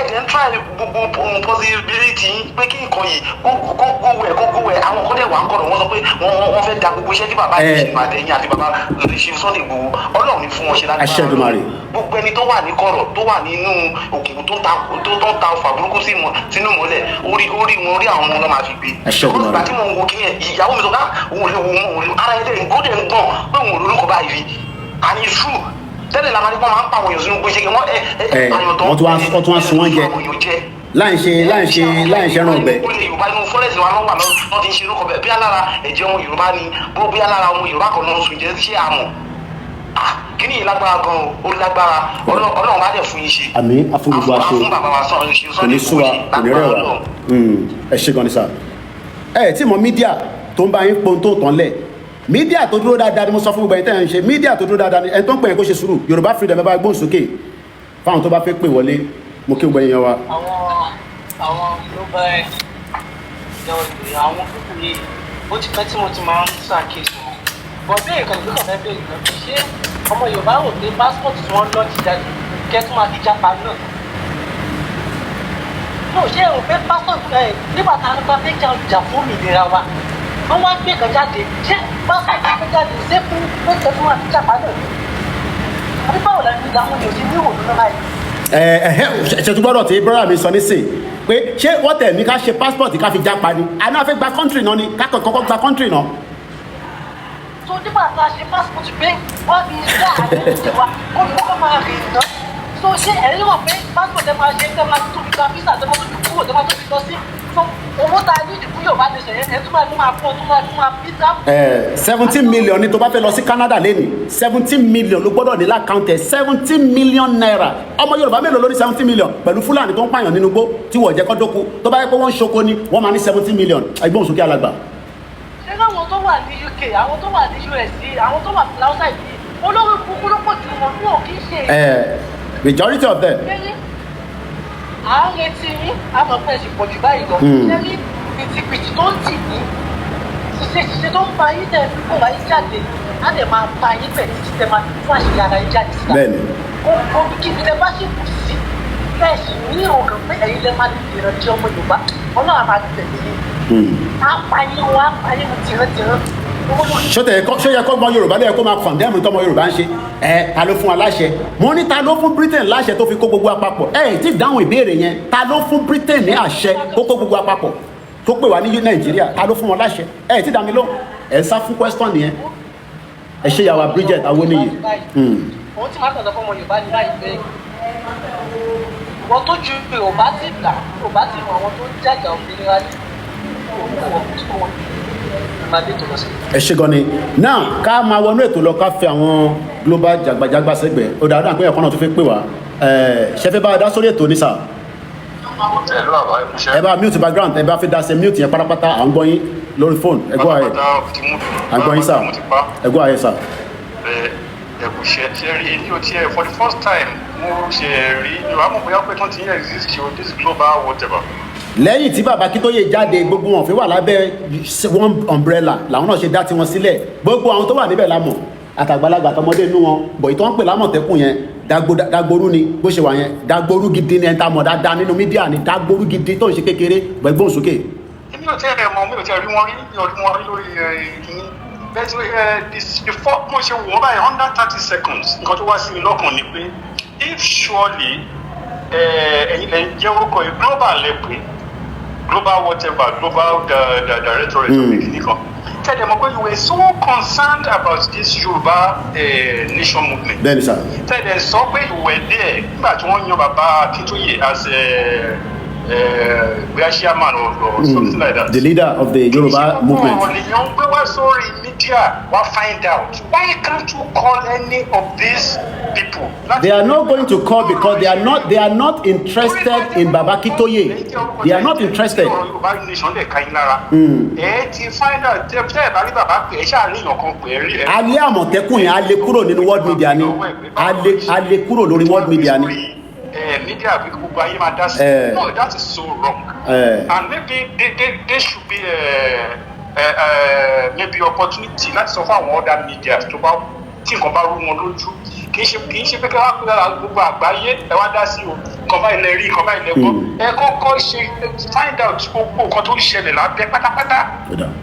ẹ̀jẹ̀ ń try gbogbo possibility pé kí nǹkan yìí kó wẹ̀ àwọn kọ́dẹ̀ wà ń kọ̀rọ̀ wọ́n sọ pé wọ́n fẹ́ da gbogbo iṣẹ́ tí bàbá yìí ṣe àtẹ̀yìn àti bàbá ṣe Sunday Igboho Ọlọ́run ní fún wọn ṣe láti àṣẹ Èdùmàrè. gbogbo ẹni tó wà ní kọ̀rọ̀ tó wà nínú òkùnkùn tó ń ta ọfà burúkú sínú mọ́lẹ̀ orí àwọn ọmọ náà máa fi gbé. àṣẹ Èdùmàrè. ìgbà tí mo ń wo kí ìyàwó mi sọ ká òun lè ara ẹ̀dẹ̀ ngódẹ̀ ń gbọ̀n pé òun ò lórúkọ báyìí and it's true tẹ́lẹ̀ la máa ní kó máa ń pa àwọn èèyàn sínú gbèsè kí wọ́n tún wá sun wọ́n jẹ láì ṣe ẹran ọ̀gbẹ́. olè Yorùbá inú fọ́rẹ́sì wa lọ́wọ́ àná wọ́n ti ń ṣe irúkọ bẹ́ẹ̀ bí alára ẹ̀jẹ̀ ọmọ Yorùbá ni bí alára ọmọ Yorùbá kan náà sùn jẹ́ ṣé àmọ̀ kíní yìí lágbára gan ó lágbára Ọlọ́run bá dẹ̀ fún yín ṣe. àmín afúngbogbo aṣọ kò ní sú wa kò ní rẹ̀ wá ẹ ṣe gan ni sá. ẹ tí mo mídíà tó ń bá yín pon tó tán lẹ̀ mídíà tó dúró dáadáa ni mo sọ fún gbogbo ẹni tẹ́ ẹ̀ ń ṣe mídíà tó dúró dáadáa ni ẹni tó ń pè yẹn kó ṣe sùúrù Yorùbá freedom ẹ bá gbóhùn sókè fáwọn tó bá fẹ́ pè wọlé mo kí gbogbo ẹ̀yàn wa. àwọn ló bá ẹ àwọn pípọ̀ yìí ó ti pẹ́ tí mo ti máa ń ṣàkíyèsí wọn bọ̀ bí èèkàn ìlú kan fẹ́ bẹ̀rẹ̀ lọ ṣé ọmọ Yorùbá rò pé passport tí wọ́n lọ́ọ́ ti jáde kẹ́ tó máa fi jápa náà no ṣé o pé passport nígbà tá a nípa fẹ́ jà fún òmìnira wa wọ́n wá gbé kan jáde ṣé passport tó jáde ṣé fún pé kẹ́ tó máa fi jápa náà àbí báwo la ní ìdáhùn yóò ti ní ìwòlú náà báyìí. ṣètò gbọ́dọ̀ tí brother mi sọ nísìn pé ṣé wọ́n tẹ̀ ní ká ṣe passport ká fi jápa ni àná fẹ́ gba country náà ni ká kọ́kọ́ gba country náà. tó nígbà tá a ṣe passport pé wọ́n fi ṣe àyẹ̀wò wa kó ní kókó máa rìn náà tó ṣe ẹ̀rí wọ̀ pé passport ẹ máa ṣe ẹ máa tó fi gba visa ẹ máa tó fi kúrò ẹ máa tó fi lọ sí owó tá a ní ìdìbò Yorùbá ti ṣe ẹ tó máa pọ̀ tó máa visa. 17 million ni tó bá fẹ́ lọ sí Canada lẹ́nu 17 million ló gbọ́dọ̀ ní lákàntẹ̀ 17 million naira ọmọ Yorùbá mélòó ló ní 17 million pẹ̀lú Fúlàní tó ń pààyàn nínú gbó tí wọ́n jẹ́ kó dóko tó bá yẹ pé wọ́n ń ṣoko ni wọ́n máa ní 17 million ẹgbọ́n sókè alàgbà. ṣé káwọn tó wà ní UK àwọn tó wà ní US àwọn tó wà ní outside yìí olórí kúkú ló pọ̀ jù wọn kì í ṣe. majority of them. à ń retí yín àmọ́ pé ẹ̀sìn pọ̀ jù báyìí lọ. ṣẹ́rí pìtìpìtì tó ń tì yín ṣiṣẹ́ tó ń fa yín tẹ̀ fi kó wáyé jáde á lè máa fa yín pẹ̀ títí tẹ̀ máa fún àṣeyà ara yín jáde síta. bẹ́ẹ̀ni. kó kí ni tẹ bá ṣe kù sí bẹ́ẹ̀ sì ní ọ̀gàn pé ẹ̀yin lè máa dìran tí ọmọ Yorùbá Ọlọ́run máa tẹ̀lé yín. á pa yín wọn á pa yín tìrantìran. ṣó yẹ kó mọ Yorùbá lẹ́yìn kó máa condemn tọmọ Yorùbá ń ṣe ta ló fún wa láṣẹ mo ní ta ló fún Britain láṣẹ tó fi kó gbogbo àpapọ̀ tí dáhùn ìbéèrè yẹn ta ló fún Britain ní àṣẹ kó kó gbogbo àpapọ̀ tó pè wá ní Nàìjíríà ta ló fún wọn láṣẹ tí dá mi lóhùn ń sá fún question nìyẹn ẹ ṣe yàwá Bridget Awoniyi. òun tí màá tọ̀dọ̀ fọmọ Yorùbá ní láì pẹ́ wọ́n tó ju Yorùbá ti gbà Yorùbá ti mọ àwọn tó ń jàjà òmìnira ní òun ẹ ṣe gan ni now ká máa wọnú ètò lọ ká fi àwọn global jàgbàjàgbà sẹ́gbẹ̀ẹ́ ó dáadáa pé ẹ̀kọ́ náà tó fi pè wá ṣẹfẹ́ bá a dá sórí ètò ní sà. ẹ bá mute background ẹ bá fi dá sí mute yẹn pátápátá à ń gbọ́ yín lórí fóònù ẹ gbọ́ ayé à ń gbọ́ yín sà ẹ gbọ́ ayé sà. ẹ̀kú ṣe rí ní òtí ẹ̀ for the first time mo ṣe rí yorùbá mọ̀ bóyá pé tó ti ń exist o this global whatever. lẹ́yìn tí bàbá Akíntóyè jáde gbogbo wọn fi wà lábẹ́ one umbrella làwọn náà ṣe dá tiwọn sílẹ̀ gbogbo àwọn tó wà níbẹ̀ lámọ̀ àtàgbàlagbà àtọmọdé inú wọn bọ̀ ìtọ́ ń pè lámọ̀tẹ́kùn yẹn dagboru ni bó ṣe wà yẹn dagboru gidi ni ẹ̀ńtà mọ̀ dáadáa nínú mídíà ni dagboru gidi tó ń ṣe kékeré gbẹ̀gbọ́n sókè. èmi ò tẹ́ ẹ mọ̀ mi ò tẹ́ rí wọn rí lórí ìkíní bẹ́ẹ̀ before mo ṣe wò wọ́n báyìí under 30 seconds nǹkan tó wá sí mi lọ́kàn ni pé if surely ẹ̀yin lẹ́yìn jẹ́ orúkọ yìí global lẹ́pẹ́ global whatever global directorate of the kan tell them okay you were so concerned about this Yoruba nation movement. bẹ́ẹ̀ni sá. tell them sọ pé you were there nígbà tí wọ́n yan bàbá Akintoye as we are chairman or something like that. The leader of the Yoruba movement. Find out. Why can't you call any of these people? They are not going to call because they are not interested in Baba Akintoye. They are not interested. Ali Àmọ̀tẹ́kùn yẹn a lè kúrò nínú world media ni. A lè kúrò lórí world media ni. Media no, that is so wrong. And maybe they should be maybe opportunity láti sọ fún àwọn other media tó bá tí nǹkan bá rú wọn lójú kì í ṣe pé kí wọ́n á pè gbogbo àgbáyé ẹ wá dá sí o nǹkan báyìí lẹ rí nǹkan báyìí lẹ gbọ́ ẹ kọ́kọ́ ṣe find out gbogbo nǹkan tó ń ṣẹlẹ̀ lábẹ́ pátápátá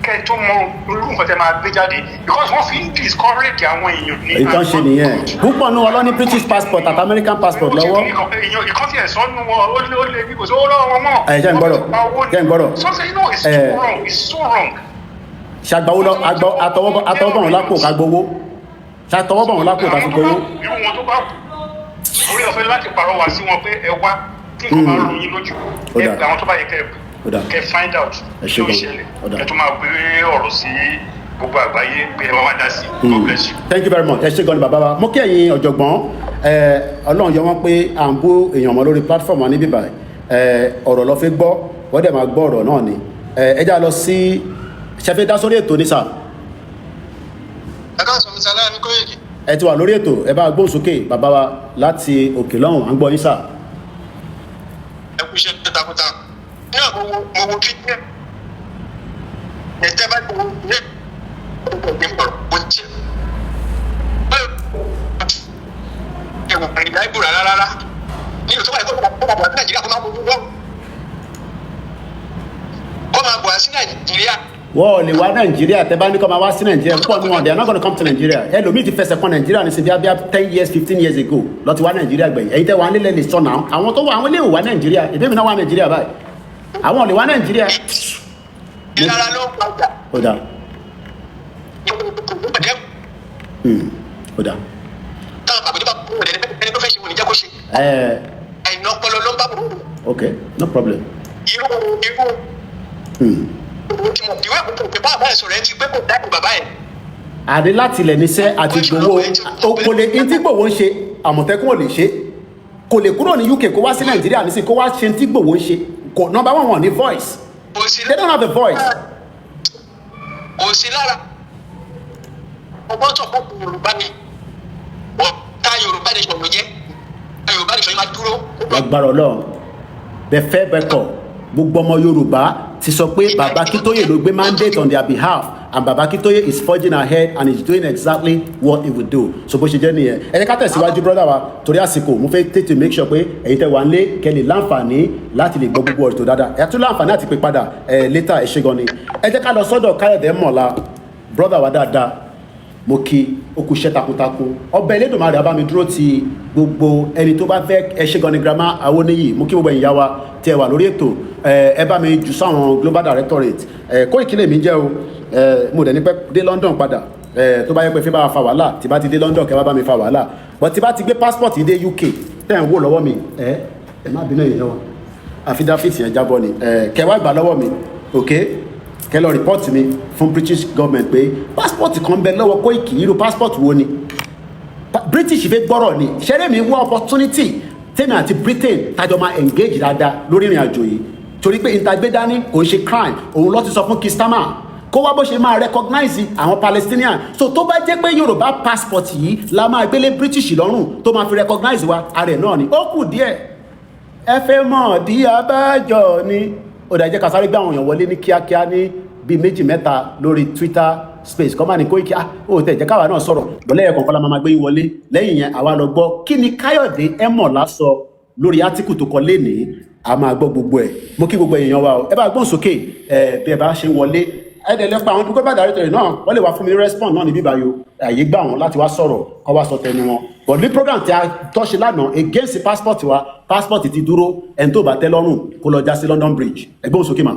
kẹ́ ẹ tó mọ irú nǹkan tẹ́ máa gbé jáde because wọ́n fi ń discourage àwọn èèyàn ní. ìtàn ṣe nìyẹn púpọ̀ nù wọn lọ ní British passport àti American passport lọ́wọ́. ìkan tí ẹ̀ sọ nù wọn ó lé bí kò sí owó lọ́wọ́ wọn mọ́. ẹ jẹ́ ń gbọ́dọ̀. so you know it's too wrong it's so wrong. ṣàgbàwó lọ àtọwọ́bọ̀ wọn lápò ká gbowó ṣàtọwọ́bọ̀ wọn lápò ká fi gbowó. irú wọn tó bá orí ọ̀fẹ́ láti pàrọwà sí wọn pé ẹ wá kí nǹkan máa ròyìn lójú ẹ gbà àwọn tó bá yẹ kẹ́ find out ṣé ó ṣẹlẹ̀ ẹ tó máa gbé ọ̀rọ̀ sí gbogbo àgbáyé pé ẹ wá dá sí. God bless you. Thank you very much. ẹ ṣé gan ni bàbá wa mo kí ẹ̀yin ọ̀jọ̀gbọ́n Ọlọ́run yọ wọ́n pé à ń bú èèyàn mọ́ lórí platform wa níbí báyìí ọ̀rọ̀ lọ fi gbọ́ wọ́n dẹ̀ máa gbọ́ ọ̀rọ̀ náà ni ẹ já lọ sí ṣẹfẹ́ dá sórí ètò ní sà. ẹ káàsán mi sálẹ́ mi Koiki. ẹ ti wà lórí ètò ẹ bá gbóhùn sókè bàbá wa láti òkè lọ́hùn à ń gbọ́ yín sà. ẹ kú iṣẹ́ takuntakun ní àwọn owó kí ní ẹ̀tẹ́ bá gbọ́ ní ọ̀gbìn bó jẹ́ ẹ̀wọ̀n ìdá ìbò rárá ní ìlú tó bá yẹ kó máa bọ̀ sí Nàìjíríà kó máa bọ̀ sí Nàìjíríà. wọ́n ò lè wá Nàìjíríà tẹ́ bá ní kọ́ máa wá sí Nàìjíríà púpọ̀ ní wọn they are not going to come to Nigeria ẹlòmíì ti fẹsẹ̀ kan Nàìjíríà ní sinbi abíyá 10 years 15 years ago lọ ti wá Nàìjíríà gbẹ̀yìn èyí tẹ́ wà nílẹ̀ lè sọ náà àwọn tó wà àwọn ilé ìwà Nàìjíríà ìbí mi náà wà Nàìjíríà báyìí àwọn ò lè wá Nàìjíríà. ìlara ló ń padà. ó dà ó dà. táwọn àgbẹ̀ tó bá kúrò ẹni tó fẹ́ ṣe wọn ní jẹ́ kó ṣe. àìná ọpọlọ ló ń bá bọ̀. okay no problem. irú ìwé àkókò pé báwa bá ẹ̀ sọ̀rọ̀ ẹ ti pé kò dákò bàbá ẹ̀. àdé láti ilẹ̀ níṣẹ́ àti gbowó kò lè tí gbòwó ń ṣe Àmọ̀tẹ́kùn ò lè ṣe kò lè kúrò ní UK kó wá sí Nàìjíríà nísìn kó wá ṣe tí gbòwó ń ṣe kò nọ́mbà wọn ní voice they don't have a voice. kò sí lára ọgbọ́n tó kọ́ Yorùbá ni ọ̀tá Yorùbá ni ṣọ̀rọ̀ jẹ́ Yorùbá ni ṣọ̀rọ̀ máa dúró. agbára Ọlọ́run bẹ fẹ́ bẹ kọ̀ gbogbo ọmọ Yorùbá ti sọ pé Baba Akintoye ló gbé mandate on their behalf and Baba Akintoye is forging ahead and is doing exactly what he would do so bó ṣe jẹ́ nìyẹn ẹ jẹ́ ká tẹ̀síwájú brother wa torí àsìkò mo fẹ́ tètè make sure pé ẹ̀yin tẹ́ wà ń lé kẹ́lẹ̀ láǹfààní láti lè gbọ́ gbogbo ọ̀rọ̀ tó dáadáa ẹ̀ tún láǹfààní àti pé padà later ẹ̀ ṣe gan ni ẹ jẹ́ ká lọ sọ́dọ̀ Káyọ̀dé Mọ̀lá brother wa dáadáa mo kí ó kú iṣẹ́ takuntakun ọbẹ̀ Elédùmarè bá mi dúró ti gbogbo ẹni tó bá fẹ́ ẹ ṣe gan ni Grandma Awoniyi mo kí gbogbo ẹ̀yin yá wa tí ẹ wà lórí ètò ẹ bá mi jù sáwọn Global Directorate Koiki lèmi jẹ́ o mo dẹ̀ ní pẹ́ dé London padà tó bá yẹ pé fi bá wa fa wàhálà tí bá ti dé London kẹ́ wá bá mi fa wàhálà but tí bá ti gbé passport yìí dé UK tẹ́ ń wò lọ́wọ́ mi ẹ má bínú ẹ̀yìn lọ́wọ́ affidavit yẹn jábọ́ ni kẹ́ wá gbà lọ́wọ́ mi okay kẹ́ lọ report mi fún British government pé passport kan bẹ lọ́wọ́ Koiki irú passport wo ni British fẹ́ gbọ́rọ̀ ni ṣẹ́rẹ́ mi wá opportunity tèmi àti Britain tájọ máa engage dáadáa lórí ìrìn àjò yìí torí pé ìtagbé dání kò ń ṣe crime òun ló ti sọ fún Kistama kó wá bó ṣe máa recognize àwọn Palestinian so tó bá jẹ́ pé Yorùbá passport yìí la máa gbélé British lọ́rùn tó máa fi recognize wa ààrẹ náà ni ó kù díẹ̀ ẹ fẹ́ mọ̀ dí abájọ ni ó dà jẹ́ ká sáré gbé àwọn èèyàn wọlé ní kíákíá ní bíi méjì mẹ́ta lórí Twitter space kọ́ máa ní Koiki ó tẹ̀ jẹ́ káwa náà sọ̀rọ̀ bọ́lẹ́ ẹ̀kọ́ kọ́lá máa gbé yín wọlé lẹ́yìn yẹn àwa lọ gbọ́ kí ni Káyọ̀dé Mọ̀lá sọ lórí átíkù tó kọ lénìí a máa gbọ́ gbogbo ẹ̀ mo kí gbogbo èèyàn wa o ẹ bá gbọ́n sókè bí ẹ bá ṣe wọlé ẹ̀ẹ́dẹ̀lẹ́pọ̀ àwọn Global Directorate náà wọ́n lè wá fún mi ní response náà ní bíbáyò àyè gbà wọ́n láti wá sọ̀rọ̀ kọ́ wá sọ tẹnu wọn but ní program tí a tọ́ṣe lánàá against passport wa passport ti dúró ẹni tó bá tẹ́ lọ́rùn kó lọ já sí London Bridge ẹgbọ́n sókè mà.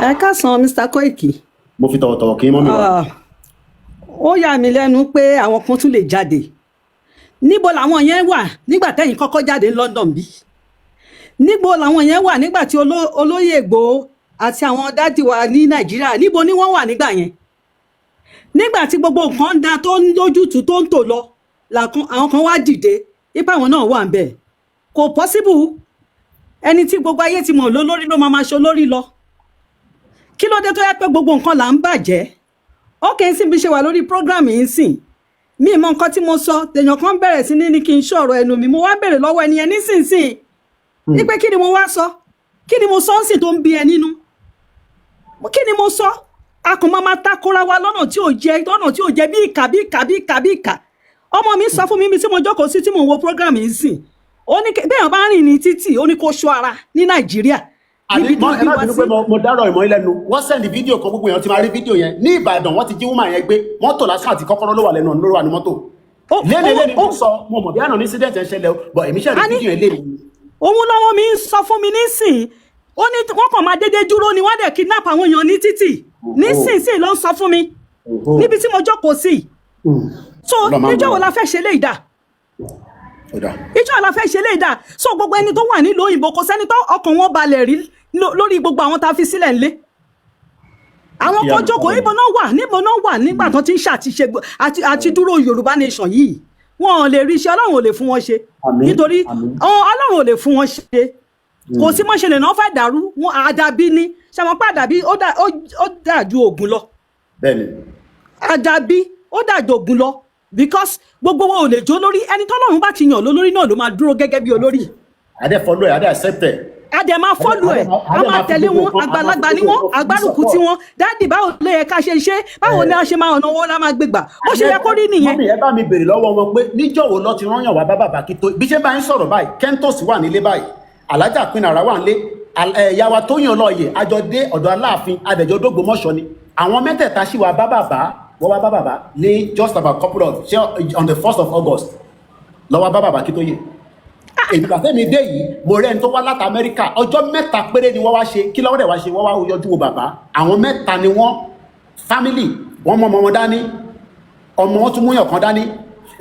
ẹ káàsán Mr. Koiki. mo fi tọ̀wọ̀tọ̀wọ̀ kí n mọ́ mi wá. ó yà mí lẹ́nu pé àwọn kan tún lè jáde níbo làwọn yẹn wà nígbà tẹ́yìn kọ́kọ́ jáde ní London bí níbo làwọn yẹn wà nígbà tí olóyè Ìgbòho àti àwọn dádì wa ní Nàìjíríà níbo ni wọ́n wà nígbà yẹn nígbà tí gbogbo nǹkan ń da tó ń lójútùú tó ń tò lọ àwọn kan wá dìde ipa àwọn náà wà ń bẹ̀ kò possible ẹni tí gbogbo ayé ti mọ̀ lólórí ló máa ṣe olórí lọ kí ló dé tó yẹ pé gbogbo nǹkan là ń bàjẹ́ ó kì í sì bí ṣe wà lórí program yìí sìn mi mọ nǹkan tí mo sọ tèèyàn kan bẹ̀rẹ̀ sí ní kí n ṣọ̀rọ̀ ẹnu mi mo wá bèrè lọ́wọ́ ẹni yẹn nísinsìnyí ní pé kí ni mo wá sọ kí ni mo sọ ń sìn tó ń bí ẹ nínú kí ni mo sọ a kò máa takora wa lọ́nà tí ò jẹ́ bí ìkà ọmọ mi sọ fún mi tí mo jókòó sí tí mo wo program yìí sìn ó ní bẹ́ẹ̀ bá rìn ní títì ó ní kó ṣọ́ ara ní Nàìjíríà. àbí ẹ má bínú pé mo dárò ìmọ̀ ilẹ̀nu wọ́n sẹ́ndì fídíò kan gbogbo èèyàn ti máa rí fídíò yẹn ní Ìbàdàn wọ́n ti jí woman yẹn gbé mọ́tò lásán àti kọ́kọ́rọ́ ló wà lẹ́nu ọ̀nà ló wà ní mọ́tò lẹ́ni mo sọ mo mọ̀ bí àná ní incident ẹ̀ ń ṣẹlẹ̀ bọ̀ èmi ṣẹ̀rí fídíò yẹn lẹ́nu. òun lọ́wọ́ mi ń sọ fún mi nísìn ó ní wọ́n kàn máa dédé dúró ni wọ́n dẹ̀ kidnap àwọn èèyàn ní títì nísinsìnyí ló ń sọ fún mi níbi tí mo jókòó sí so ìjọ wo la fẹ́ ṣe lè dà ìjọ la fẹ́ ṣe lè dà so gbogbo ẹni tó wà nílùú òyìnbó kò sẹ́ni tó ọkàn wọn balẹ̀ rí lórí gbogbo àwọn tá a fi sílẹ̀ ńlé àwọn kan jókòó níbo náà wà nígbà tó ti ń ṣàtìṣe àti dúró Yorùbá nation yìí wọn ò lè rí iṣẹ́ Ọlọ́run ò lè fún wọn ṣe nítorí Ọlọ́run ò lè fún wọn ṣe kò sí mọ́ ṣe lè náà fẹ́ dàrú wọn àdàbí ní ṣàmọ́ pé àdàbí ó dàjú ògùn lọ àdàbí ó dàjú ògùn lọ because gbogbo wọn ò lè jó lórí ẹni tọ́lọ́run bá ti yàn lólórí náà ló máa dúró gẹ́gẹ́ bí olórí. adé follow ẹ adé accept ẹ. adé máa follow ẹ a máa tẹ̀lé wọn àgbàlagbà ni wọn agbárùkù tí wọn dáàdì báwo ló yẹ ká ṣe ṣe báwo ni a ṣe máa ọ̀nà owó la máa gbégbà ó ṣe yẹ kó rí nìyẹn. mọ́mí ẹ bá mi béèrè lọ́wọ́ wọn pé níjọ́ wo lọ ti rán yàn wá bá bàbá kí tó bí ṣe bá ń sọ̀rọ̀ báyìí Kentos wà nílé báyìí Alájà Pinara wà nílé ìyá wa Tóyìn Ọlọ́yè àjọ dé ọ̀dọ̀ Aláàfin adẹ̀jọ́ dógbòmọ̀ṣọ́ ni àwọn mẹ́tẹ̀ẹ̀ta sì wá bá bàbá wọ́n wá bá bàbá ní just about couple of on the 1st of August lọ́wọ́ bá bàbá kí tó yẹ èyí pàtẹ́ mi dé yìí mo rẹ́ ẹni tó wá láti Amẹ́ríkà ọjọ́ mẹ́ta péré ni wọ́n wá ṣe kí lọ́wọ́ dẹ̀ wá ṣe wọ́n wá yọjú wo bàbá àwọn mẹ́ta ni wọ́n family wọ́n mọ ọmọ wọn dání ọmọ wọn tún múyàn kan dání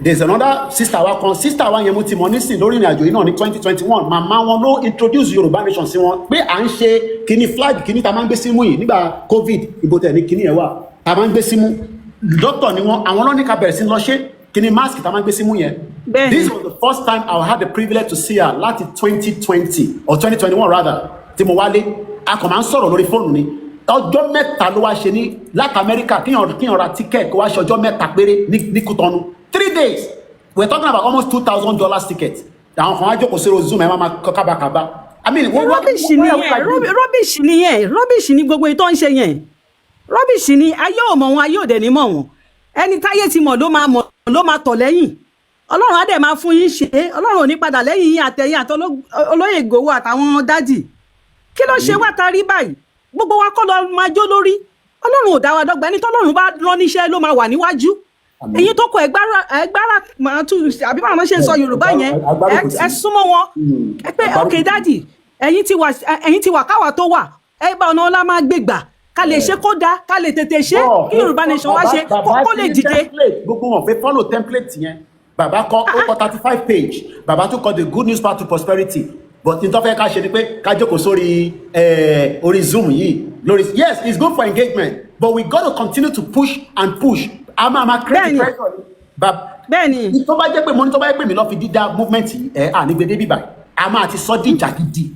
there is another sister wa yẹn mo ti mọ nísìn lórí ìrìn àjò yìí náà ní 2021 màmá wọn ló introduce Yorùbá nation sí wọn pé à ń ṣe kíní flag kíní ta máa ń gbé símú yìí nígbà COVID ìbò tẹ̀ ní kíní yẹn wà ta máa ń gbé símú doctor ni wọn àwọn lọ́ní ká bẹ̀rẹ̀ sí lọ ṣe kíní mask ta máa ń gbé símú yẹn. This was the first time I had the privilege to see her láti 2020 or 2021 rather tí mo wálé a kàn máa ń sọ̀rọ̀ lórí fóònù ni ọjọ́ mẹ́ta ló wá ṣe ní láti Amẹ́ríkà kíyàn ra ticket kó wá ṣe ọjọ́ mẹ́ta péré ní Kútọ́nù 3 days we're talking about almost $2,000 ticket àwọn kan wá jókòó sí Zoom ẹ̀ máa kọ́ kábàkábà I mean rubbish ni gbogbo ìtọ́ ń ṣe yẹn rubbish ni ayé ò mọ̀ wọn ayé ò dẹ̀ ní mọ̀ wọn ẹni táyé ti mọ̀ ló máa tọ̀ lẹ́yìn Ọlọ́run á dẹ̀ máa fún yín ṣe Ọlọ́run ò ní padà lẹ́yìn yín àtẹ̀yìn àtolóyè Ìgbòho àtàwọn dádì kí ló ṣe wá tarí báyìí gbogbo wa kọ́ lọ máa jó lórí Ọlọ́run ò dá wa dọ́gba ẹni tọ́lọ́run bá rán níṣẹ́ ló máa wà níwájú èyí tó kọ ẹgbára máa tún àbí màmá ṣe ń sọ Yorùbá yẹn ẹ súnmọ́ wọn pé ok dádì ẹ̀yin ti wà káwa tó wà ẹ bá ọ̀nà ọlá máa gbégbà ká lè ṣe kó dá ká lè tètè ṣe kí Yorùbá nation wá ṣe kó lè dìde. gbogbo wọn fẹ́ follow template yẹn bàbá kọ ó kọ 35 page bàbá tún kọ the good news path to prosperity but n tó fẹ́ ká ṣe ni pé ká jókòó sórí orí Zoom yìí lórí yes it's good for engagement but we got to continue to push and push a máa create pressure bẹ́ẹ̀ni tó bá jẹ́ pé mo ní tó bá jẹ́ pé mi lọ fi dídá movement yìí ànígbèdé bíbà a máa ti sọ díjà gidi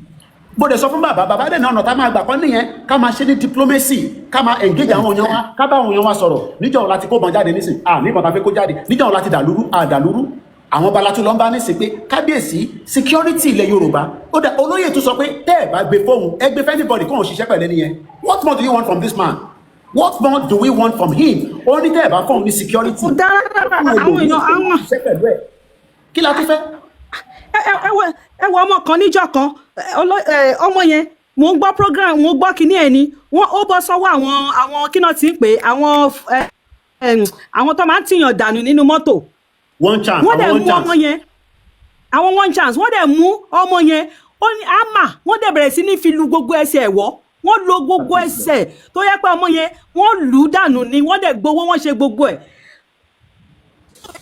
bó de sọ fún bàbá dẹ̀ náà ọ̀nà tá a máa gbà kọ́ nìyẹn ká máa ṣe ní diplomacy ká máa engage àwọn èèyàn wa ká bá àwọn èèyàn wa sọ̀rọ̀ níjọ́ wọn láti kó bọ́n jáde nísìn níbọn tá a fẹ́ kó jáde níjọ́ wọn láti dàlúrú àwọn balatu lọ ń bá nísìn pé kábíyèsí security ilẹ̀ Yorùbá ó dà olóyè tún sọ pé tẹ́ ẹ̀ bá gbé fóun ẹ gbé fẹ́nìbọ̀dì kóun ṣiṣẹ́ pẹ̀lẹ́ nìyẹn what more do you want from this man what more do we want from him ó ní tẹ́ ẹ̀ bá fóun ní security àwọn ṣiṣẹ́ pẹ̀lú ẹ̀ kí la tún fẹ́. ẹ wọ ọmọ kan níjọ́ kan ọmọ yẹn mo ń gbọ́ program mo gbọ́ kíní ẹ̀ ni ó bọ́ sọ́wọ́ àwọn kí náà ti ń pè àwọn tó máa ń tìyàn dànù nínú mọ́tò one chance wọ́n dẹ̀ mú ọmọ yẹn àwọn one chance wọ́n dẹ̀ mú ọmọ yẹn ó ní àmà wọ́n dẹ̀ bẹ̀rẹ̀ sí ní fi lu gbogbo ẹsẹ̀ ẹ̀wọ́ wọ́n lo gbogbo ẹsẹ̀ tó yẹ pé ọmọ yẹn wọ́n lù ú dànù ni wọ́n dẹ̀ gbowó wọ́n ṣe gbogbo ẹ̀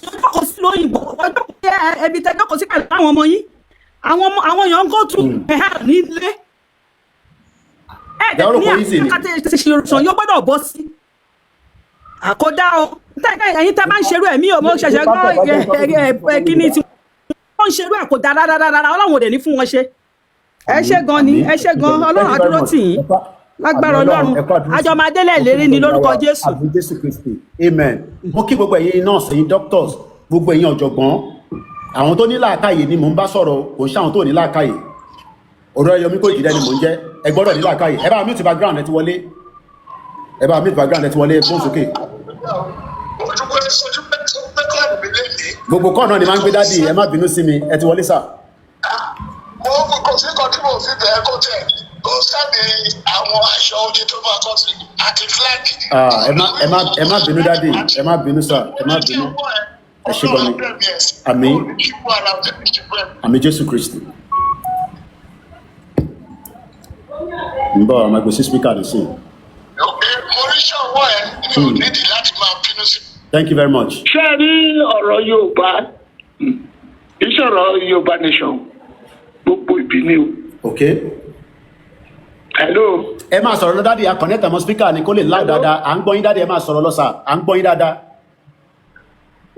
ọjọ́ kò sí lóyìnbó ọjọ́ kò sí ẹbí tẹjọ́ kò sí pẹ̀lú àwọn ọmọ yín àwọn èèyàn go through hell nílé Ìjà ọ̀rọ̀ kò easy ni. àkàtà ìṣòro yóò gbọ́dọ̀ bọ́ sí àkódá o ẹ̀yin tá a bá ń ṣerú ẹ̀mí o mo ṣẹ̀ṣẹ̀ gbọ́ kíní tí wọ́n ń ṣerú ẹ̀ kò dáa rárá Ọlọ́run ò dẹ̀ ní fún wọn ṣe ẹ ṣé gan ni ẹ ṣé gan Ọlọ́run á dúró tì yín lágbára Ọlọ́run àjọ máa délẹ̀ lérí ni lórúkọ Jésù. àbí Jésù Kristi amen. mo kí gbogbo ẹ̀yin nurse ẹ̀yin doctors gbogbo ẹ̀yin ọ̀jọ̀gbọ́n àwọn tó ní làákàyè ni mò ń bá sọ̀rọ̀ kò ń ṣe àwọn tó ní làákàyè Olayomi Koiki ni mò ń jẹ́ ẹ gbọ́dọ̀ ní làákàyè ẹ bá mute background ẹ ti wọlé fún sókè. gbogbo kọ́ náà ni máa ń gbé dádì ẹ má bínú sí mi ẹ ti wọlé sà. mo kò sí kan tí mo fi bẹ̀rẹ̀ kó tẹ̀ kó sẹ́ni àwọn aṣọ ojú tó máa kọ́ sí àti flag. ẹ má bínú dádì ẹ má bínú sà ẹ má bínú ẹ ṣé gan ni àmín Jésù Kristi. ń bọ̀ àwọn agbèsè speaker ní sìn. oríṣi ọwọ́ ẹ̀ ní nídìí láti máa bínú sí. Thank you very much. ṣé ẹ rí ọ̀rọ̀ Yorùbá ìṣòro Yorùbá nation gbogbo ìbí ni o. Okay. Hello. ẹ máa sọ̀rọ̀ lọ dádì akọ̀nẹ́tà mọ́ speaker ni kó lè loud dáadáa à ń gbọ́ yín dádì ẹ máa sọ̀rọ̀ lọ sà à ń gbọ́ yín dáadáa.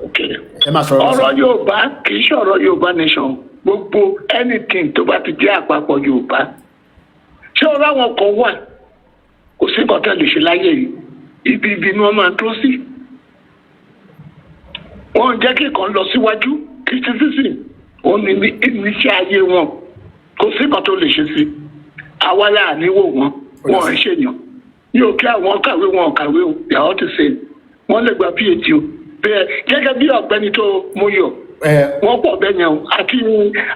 Okay. ẹ máa sọ̀rọ̀ lọ sà. ọ̀rọ̀ Yorùbá kì í ṣọ̀rọ̀ Yorùbá nation gbogbo anything tó bá ti jẹ́ àpapọ̀ Yorùbá ṣé ọ̀rọ̀ àwọn kan wà kò sí nǹkan tó lè ṣe láyé yìí ibi ni wọ́n máa tó sí. wọ́n jẹ́ kí kan lọ síwájú criticism òun ní iṣẹ́ ayé wọn kò sí nǹkan tó lè ṣe sí àwa là níwò wọn ń ṣèyàn ní òkè àwọn kàwé wọn kàwé o yàrá ti ṣe wọ́n lè gba PhD o bẹ́ẹ̀ gẹ́gẹ́ bí ọ̀gbẹ́ni tó mú yọ wọ́n pọ̀ bẹ́ẹ̀ yẹn o àti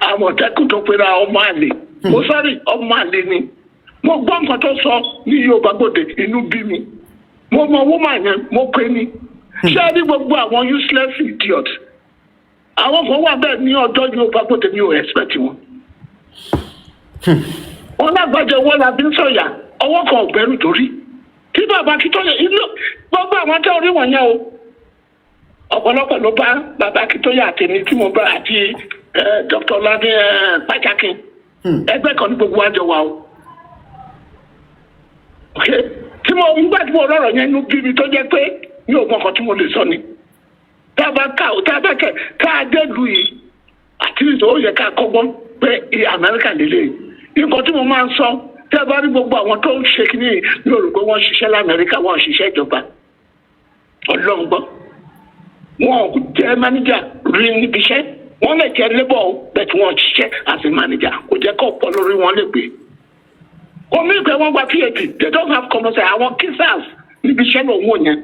Àmọ̀tẹ́kùn tó pera ọmọ àlè mo sọ́rí ọmọ àlè ni mo gbọ́ nǹkan tó sọ ní Yorùbá Gbòde inú bí mi mo mọ woman yẹn mo pè ní ṣé ní gbogbo àwọn useless idiot àwọn kan wà bẹ́ẹ̀ ní ọjọ́ Yorùbá Gbòde mi ò expect wọn. wọn lágbàjẹ wọn la bí ń sọyà ọwọ́ kan ọ̀gbẹ́rù torí tí bàbá Akíntóyè inú gbogbo àwọn tẹ́ orí wọ̀nyẹn o ọ̀pọ̀lọpọ̀ ló bá bàbá Akíntóyè àtẹ̀mí tí mo bá àti Dr. Lade Pàjákin ẹgbẹ́ kan ní gbogbo àjọ wa o. tí mo ń gbà tí mo rọrọ̀ yẹn inú bí mi tó jẹ́ pé mi ò mọ nǹkan tí mo lè sọ ni tá a dé lu yìí àti ìṣó ó yẹ ká kọ́gbọ́n pé Amẹ́ríkà lélẹ̀ nǹkan tí mo máa ń sọ tẹ́ bá rí gbogbo àwọn tó ń ṣe kí ní Yorùbá wọ́n ṣiṣẹ́ lamẹ́ríkà wọ́n ṣiṣẹ́ ìjọba Ọlọ́run gbọ́ wọn jẹ́ máníjà rí níbi iṣẹ́ wọ́n lè jẹ́ lébọ̀ bẹ́ẹ̀ tí wọ́n ṣiṣẹ́ àti máníjà kò jẹ́ kó pọ̀ lórí wọn lè gbé omi ìpè wọn gba PhD they don't have common sense àwọn kissers níbi iṣẹ́ lòun ò yẹn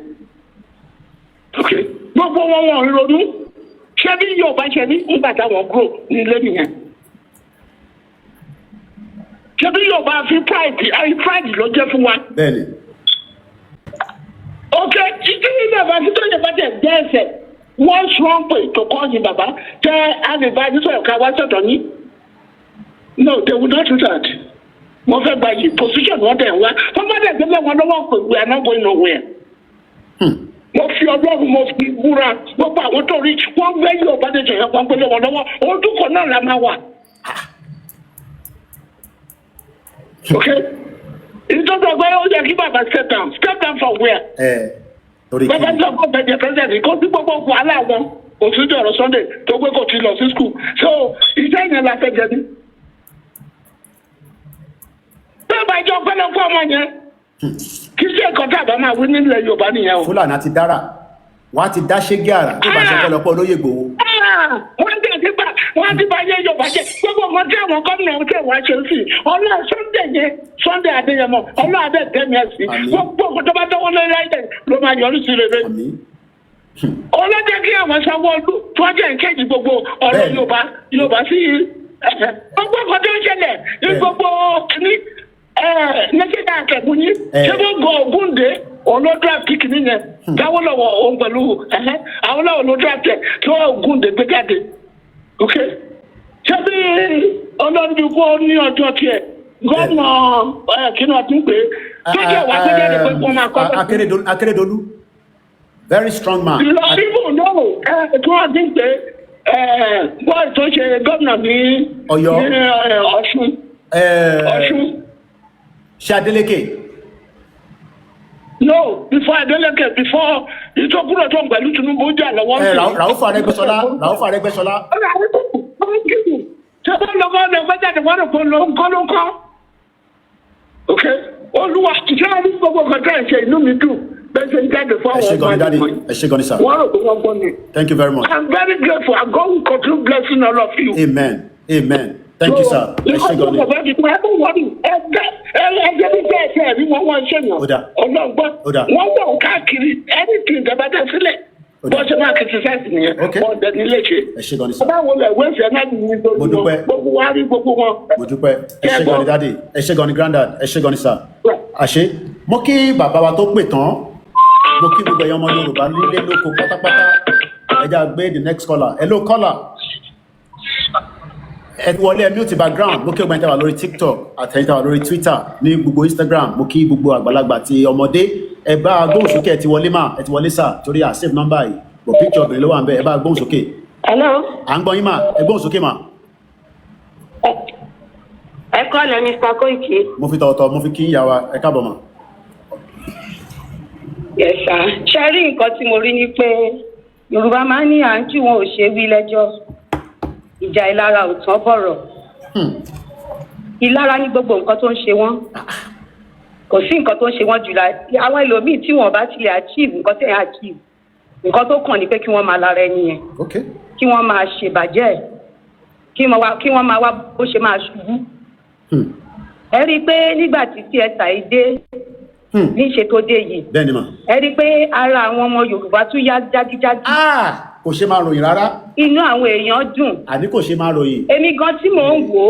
gbogbo wọn ronú ṣé bí Yorùbá ṣe ní nígbà táwọn grow ní ilé nìyẹn ṣé bí Yorùbá fi pride ló jẹ́ fún wa. bẹ́ẹ̀ni. ìdí ní bàbá tí tó yẹ bá tẹ̀ gbẹ́ ẹsẹ̀ wọ́n strong pé tó kọ́ ní bàbá tẹ́ àlèbá ní sọ̀rọ̀ ká wá sọ̀tọ̀ ní. No, they will not do that. wọ́n fẹ́ gba yìí position wọ́n tẹ̀ wá wọ́n bá tẹ̀ gbẹ́lẹ̀ wọn lọ́wọ́ pé we are not going nowhere. mo fi Ọlọ́run mo fi búra gbogbo àwọn tó rí wọ́n gbé Yorùbá dé jẹ̀yẹ́ wọ́n gbélé wọn lọ́wọ́ ojúkọ̀ náà la máa wà. ìjọba ẹgbẹ́ ó yẹ kí bàbá step down from where. bàbá sọ fún bẹ̀jẹ̀ president kó tí gbogbo wàhálà wọn òṣìṣẹ́ ọ̀rọ̀ Sunday tó gbé kò ti lọ sí school so iṣẹ́ yẹn la fẹ́ jẹ ní. bẹ́ẹ̀ bá jọ pẹ́lẹ́ fún ọmọ yẹn kí sí ẹ̀kọ́ tí àbá máa wí nílẹ̀ Yorùbá nìyẹn o. Fúlàní àti dára wọn á ti dá ṣégé àrà tó bá ṣe pẹ́lọpọ̀ olóyè Ìgbòho. wọ́n ti bá yẹ Yorùbá jẹ gbogbo nǹkan tí àwọn gómìnà ń tẹ̀ wá ṣe sí ọlọ́run Sunday Adéyẹmọ ọlọ́run adé tẹ̀mí ẹ̀ sí gbogbo nǹkan tó bá tọwọ́ lórí láìpẹ́ ló máa yọrí sí rere. ọlọ́jẹ́ kí àwọn Sanwó-Olú tó jẹ́ ìkejì gbogbo ọ̀rọ̀ Yorùbá sí gbogbo nǹkan tó ń ṣẹlẹ̀ ní gbogbo ní nẹ́sẹ̀dá akẹ́kọ̀ọ́ yín ṣé gbogbo Ògúndé olódàpì kìíní yẹn Awólọ́wọ̀ òun pẹ̀lú Awólọ́wọ̀ olódàpì tí wọ́n Ògúndé gbé jáde ok ṣé bí ọlọ́run kó ní ọjọ́ tiẹ̀ gómìnà kí ni wọ́n ti ń pè é tó jẹ́ wá gbé jáde pé wọ́n máa kọ́ Akérédolú very strong man. ìlọsíbù náà tí wọ́n ti ń pè é bọ́ọ̀lù tó ṣe gómìnà ní Ọ̀ṣun. Ṣé Adeleke? No, before Adeleke, before ìtọ́kùrọ̀ tó ń pẹ̀lú Tinubu jà lọ́wọ́. Rauf Arẹ́gbẹ́ṣọlá. Ṣé wọ́n lọ́kọ́ ọ̀dọ̀ jáde wọ́n rò pé ló ń kọ́? Ok, olúwa ṣiṣẹ́ wọn ní gbogbo nǹkan ṣe inú mi dùn bẹ́ẹ̀ ṣe ń jáde fún àwọn ọmọ ìgbìmọ̀. Ẹ ṣé gan ni sir. Wọ́n rò pé wọ́n gbọ́ ni. Thank you very much. I'm very grateful. I'm going to continue blessing all of you. Amen. Thank you sir. Ẹ ṣé gan ni. Ẹgbẹ́ bí bẹ́ẹ̀ ṣe ẹ̀rí wọn wọ́n ṣe yàn. Ọlọ́gbọ́n wọ́n wọ̀ káàkiri anything tẹ́bàtẹ́ sílẹ̀. Bọ́ ṣe máa criticize nìyẹn. Wọ́n dẹ̀ nílé ṣe. Ẹ ṣé gan ni sir. Báwo lẹ̀ wẹ́ẹ̀sì ẹ̀ náà ní gbogbo wa rí gbogbo wọn. Mo dúpẹ́. Ẹ ṣé gan ni daddy. Ẹ ṣé gan ni granddad. Ẹ ṣé gan ni sir. Àṣé mo kí bàbá wa tó pè tán. Mo kí gbogbo ẹ̀yàn ọmọ Yorùbá nílé lóko pátápátá. Ẹ já gbé the next caller. Hello caller. Ẹ wọlé ẹ mute background. Mo kí ọgbà ìtawà lórí TikTok àtẹ̀yìntàwà lórí Twitter ní gbogbo Instagram. Mo kí gbogbo àgbàlagbà àti ọmọdé. Ẹ bá gbóhùn sókè ẹ ti wọlé mà ẹ ti wọlé sà torí à save number yìí. Bọ̀ picture obìnrin ló wà ń bẹ̀ ẹ bá gbóhùn sókè. Hello. À ń gbọ́ yín mà ẹ gbóhùn sókè mà. Ẹ kọ́lẹ̀ Mr. Koiki. Mo fi tọ̀wọ̀tọ̀ mo fi kí ìyá wa ẹ káàbọ̀ mà. Yes sir. Ṣé rí nǹkan tí mo rí ni pé Yorùbá máa ń ní à ń kí wọn ò ṣe wí lẹ́jọ́. Ìjà ìlara ò tán bọ̀rọ̀. Ìlara ní gbogbo nǹkan tó ń ṣe wọ́n. Kò sí nǹkan tó ń ṣe wọ́n jùlọ. Àwọn ẹlòmíì tí wọ́n bá tilẹ̀ achieve nǹkan tẹ̀ achieve. Nǹkan tó kàn ní pé kí wọ́n máa lára ẹni yẹn. Kí wọ́n máa ṣèbàjẹ́. Kí wọ́n máa wá bó ṣe máa ṣubú. Ẹ rí i pé nígbà tí tíẹ̀tà yìí dé níṣe tó dé yìí. Bẹ́ẹ̀ni mà. Ẹ rí i pé ara àwọn ọmọ Yorùbá tún yá jágíjágí. Kò ṣe máa ròyìn rárá. Inú àwọn èèyàn dùn. Àní kò ṣe máa ròyìn. Èmi gan tí mò ń wò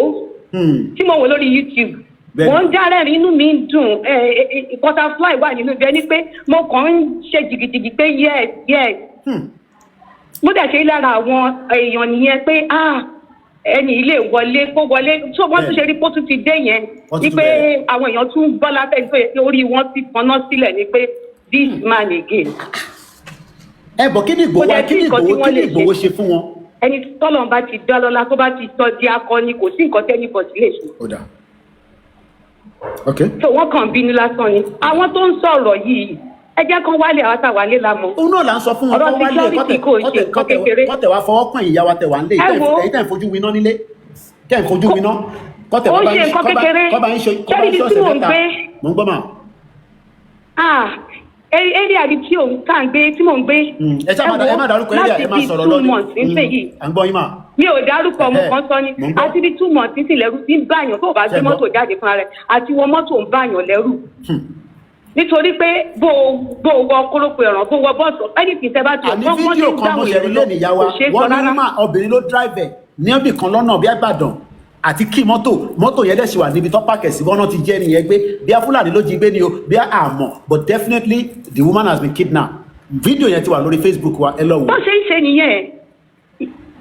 ó lórí YouTube. Mo ń járẹ̀rìn inú mi ń dùn. Butterfly wà nínú ibẹ̀ ni pé mo kàn ń ṣe jìgìjìgì pé yes. Mo dẹ̀ ṣe lára àwọn èèyàn nìyẹn pé ẹni ilé wọlé kó wọlé tó wọ́n tún ṣe rí kó tún ti dé yẹn ni pé àwọn èèyàn tún bọ́ látẹ̀ pé orí wọn ti tanná sílẹ̀ ni pé this man again. Ẹ bọ̀ kí ni Ìgbòho ṣe fún wọn? Ẹni tọ́lọ́run bá ti dá lọ́lá tó bá ti sọ di akọni kò sí nǹkan tẹ́ni bọ̀ sí lè ṣe. Ó dà. Okay. So wọ́n kàn bínú lásán ni àwọn tó ń sọ̀rọ̀ yìí ẹ jẹ́ kán wálé àwọn àtàwálé la mọ̀. Òun náà là ń sọ fún wọn kán wálé kọ́tẹ̀ wá fọwọ́ kàn ìyá wa tẹ̀ wá nílé èyí tẹ̀ ń fojú winá nílé tẹ̀ ń fojú winá kọ́tẹ̀ wá bá yín ṣọ́ọ̀ṣẹ̀ mẹ́ta mò ń gbọ́ mà. eré àbí tí òun kà ń gbé tí mò ń gbé. ẹ má dárúkọ eré ẹ má sọ̀rọ̀ lọ́dún à ń gbọ́ yín mà. mi ò dárúkọ mo kàn sọ ni àti bí 2 months sí lẹ́rú tí ń báyàn tó bá gbé mọ́tò jáde fúnra rẹ̀ àti wọ mọ́tò ń báyàn lẹ́rù. Nítorí pé bó wọ kórópè ọ̀ràn bó wọ bọ́ọ̀sì anything tẹ́ bá ti àní fídíò kan mo ṣe rí lẹ́nu ìyá wa wọ́n ní mà obìnrin ló drive ní ọ̀bì kan lọ́nà bí Ìbàdàn àti kí mọ́tò yẹn dẹ̀ sì wà níbi tó pàkẹ́ sí bọ́nà ti jẹ́ nìyẹn gbé bí a Fúlàní ló jí gbé ni o bí a àmọ̀ but definitely the woman has been kidnapped fídíò yẹn ti wà lórí Facebook wa ẹ lọ wò. bó ṣe ń ṣe nìyẹn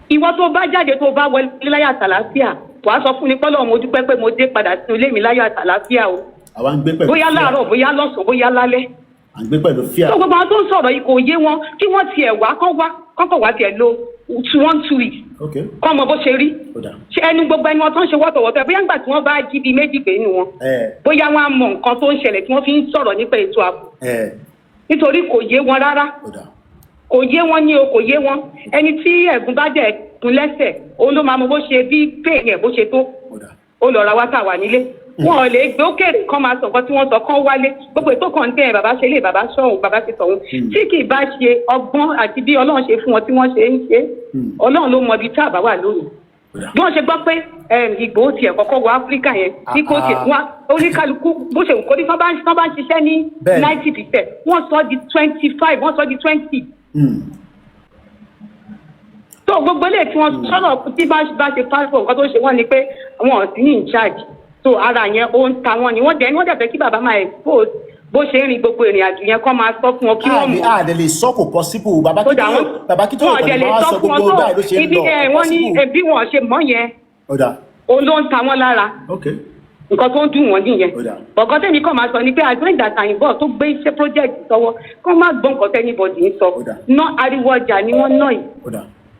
ìwọ tó bá jáde tó bá wọlé láyà àtàlàfíà wàá sọ fún mi pọ́lọ́ mo dúpẹ́ pé mo dé padà sínú ilé mi láyà àtàlàfíà o. àwa ń gbé pẹ̀lú bóyá láàárọ̀ bóyá lọ́sàn-án bóyá lálẹ́. à ń gbé pẹ̀lú fíà. tó gbogbo àwọn tó ń sọ̀rọ̀ yìí kò yé wọn kí wọ́n tiẹ̀ wá kọ́kọ́ wá tiẹ̀ lo 2 weeks. kọ́ ọmọ bó ṣe rí. ṣe ẹnu gbogbo ẹni wọn tó ń ṣe wọ́tọ̀wọ́tọ̀ bóyá nígbà tí wọ́n bá jí bíi méjì pé nínú wọn. bóyá wọn á mọ nǹkan tó ń ṣẹlẹ̀ tí wọ́n fi ń sọ̀rọ̀ nípa ètò ààbò. nítorí kò yé wọn rárá. kò yé wọn ní o kò yé wọn ẹni tí ẹ̀gún bá dẹ̀ gún lẹ́sẹ̀ òun ló máa mọ bó ṣe bí péèyàn ẹ̀ bó ṣe tó. ó lọ ra wá tà wà nílé wọn ò lè gbé òkèèrè kan máa sọ nǹkan tí wọ́n sọ kán wálé gbogbo ètò kan tẹ bàbá ṣe lè bàbá sọ̀hún bàbá ti sọ̀hún tí kì í bá ṣe ọgbọ́n àti bí Ọlọ́run ṣe fún wọn tí wọ́n ṣe ń ṣe Ọlọ́run ló mọ ibi tá a bá wà lónìí bí wọ́n ṣe gbọ́ pé Ìgbòho tiẹ̀ kọ́kọ́ wọ Áfíríkà yẹn tí kò tiẹ̀ wá oníkálukú bó ṣe kó ní tán bá ń ṣiṣẹ́ ní 90% wọ́n sọ di 25 wọ́n sọ di 20. tó gbogbo ilé tí wọ́n sọ̀rọ̀ tí bá ṣe pásítọ̀ nǹkan tó ṣe wọ́n ni pé wọn ò sí ní in charge so ara yẹn ó ń ta wọn ni wọ́n dẹ̀ fẹ́ kí bàbá máa expose bó ṣe ń rin gbogbo ìrìn àjò yẹn kọ́ máa sọ fún wọn kí wọ́n mọ̀. àdè lè sọ kò possible bàbá kí tó yẹ kó máa sọ gbogbo báyìí ló ṣe ń lọ wọ́n ní bí wọ́n ṣe mọ̀ yẹn ó ló ń ta wọ́n lára nǹkan tó ń dùn wọ́n nìyẹn ọ̀kan tẹ́ni kọ́ máa sọ ni pé àgbẹ̀yìn dàtàyìnbọ̀ tó gbé iṣẹ́ project sọ́wọ́ kọ́ máa gbọ́ nǹkan tẹ́ni bọ̀dì ń sọ ná ariwo ọjà ni wọ́n ná yìí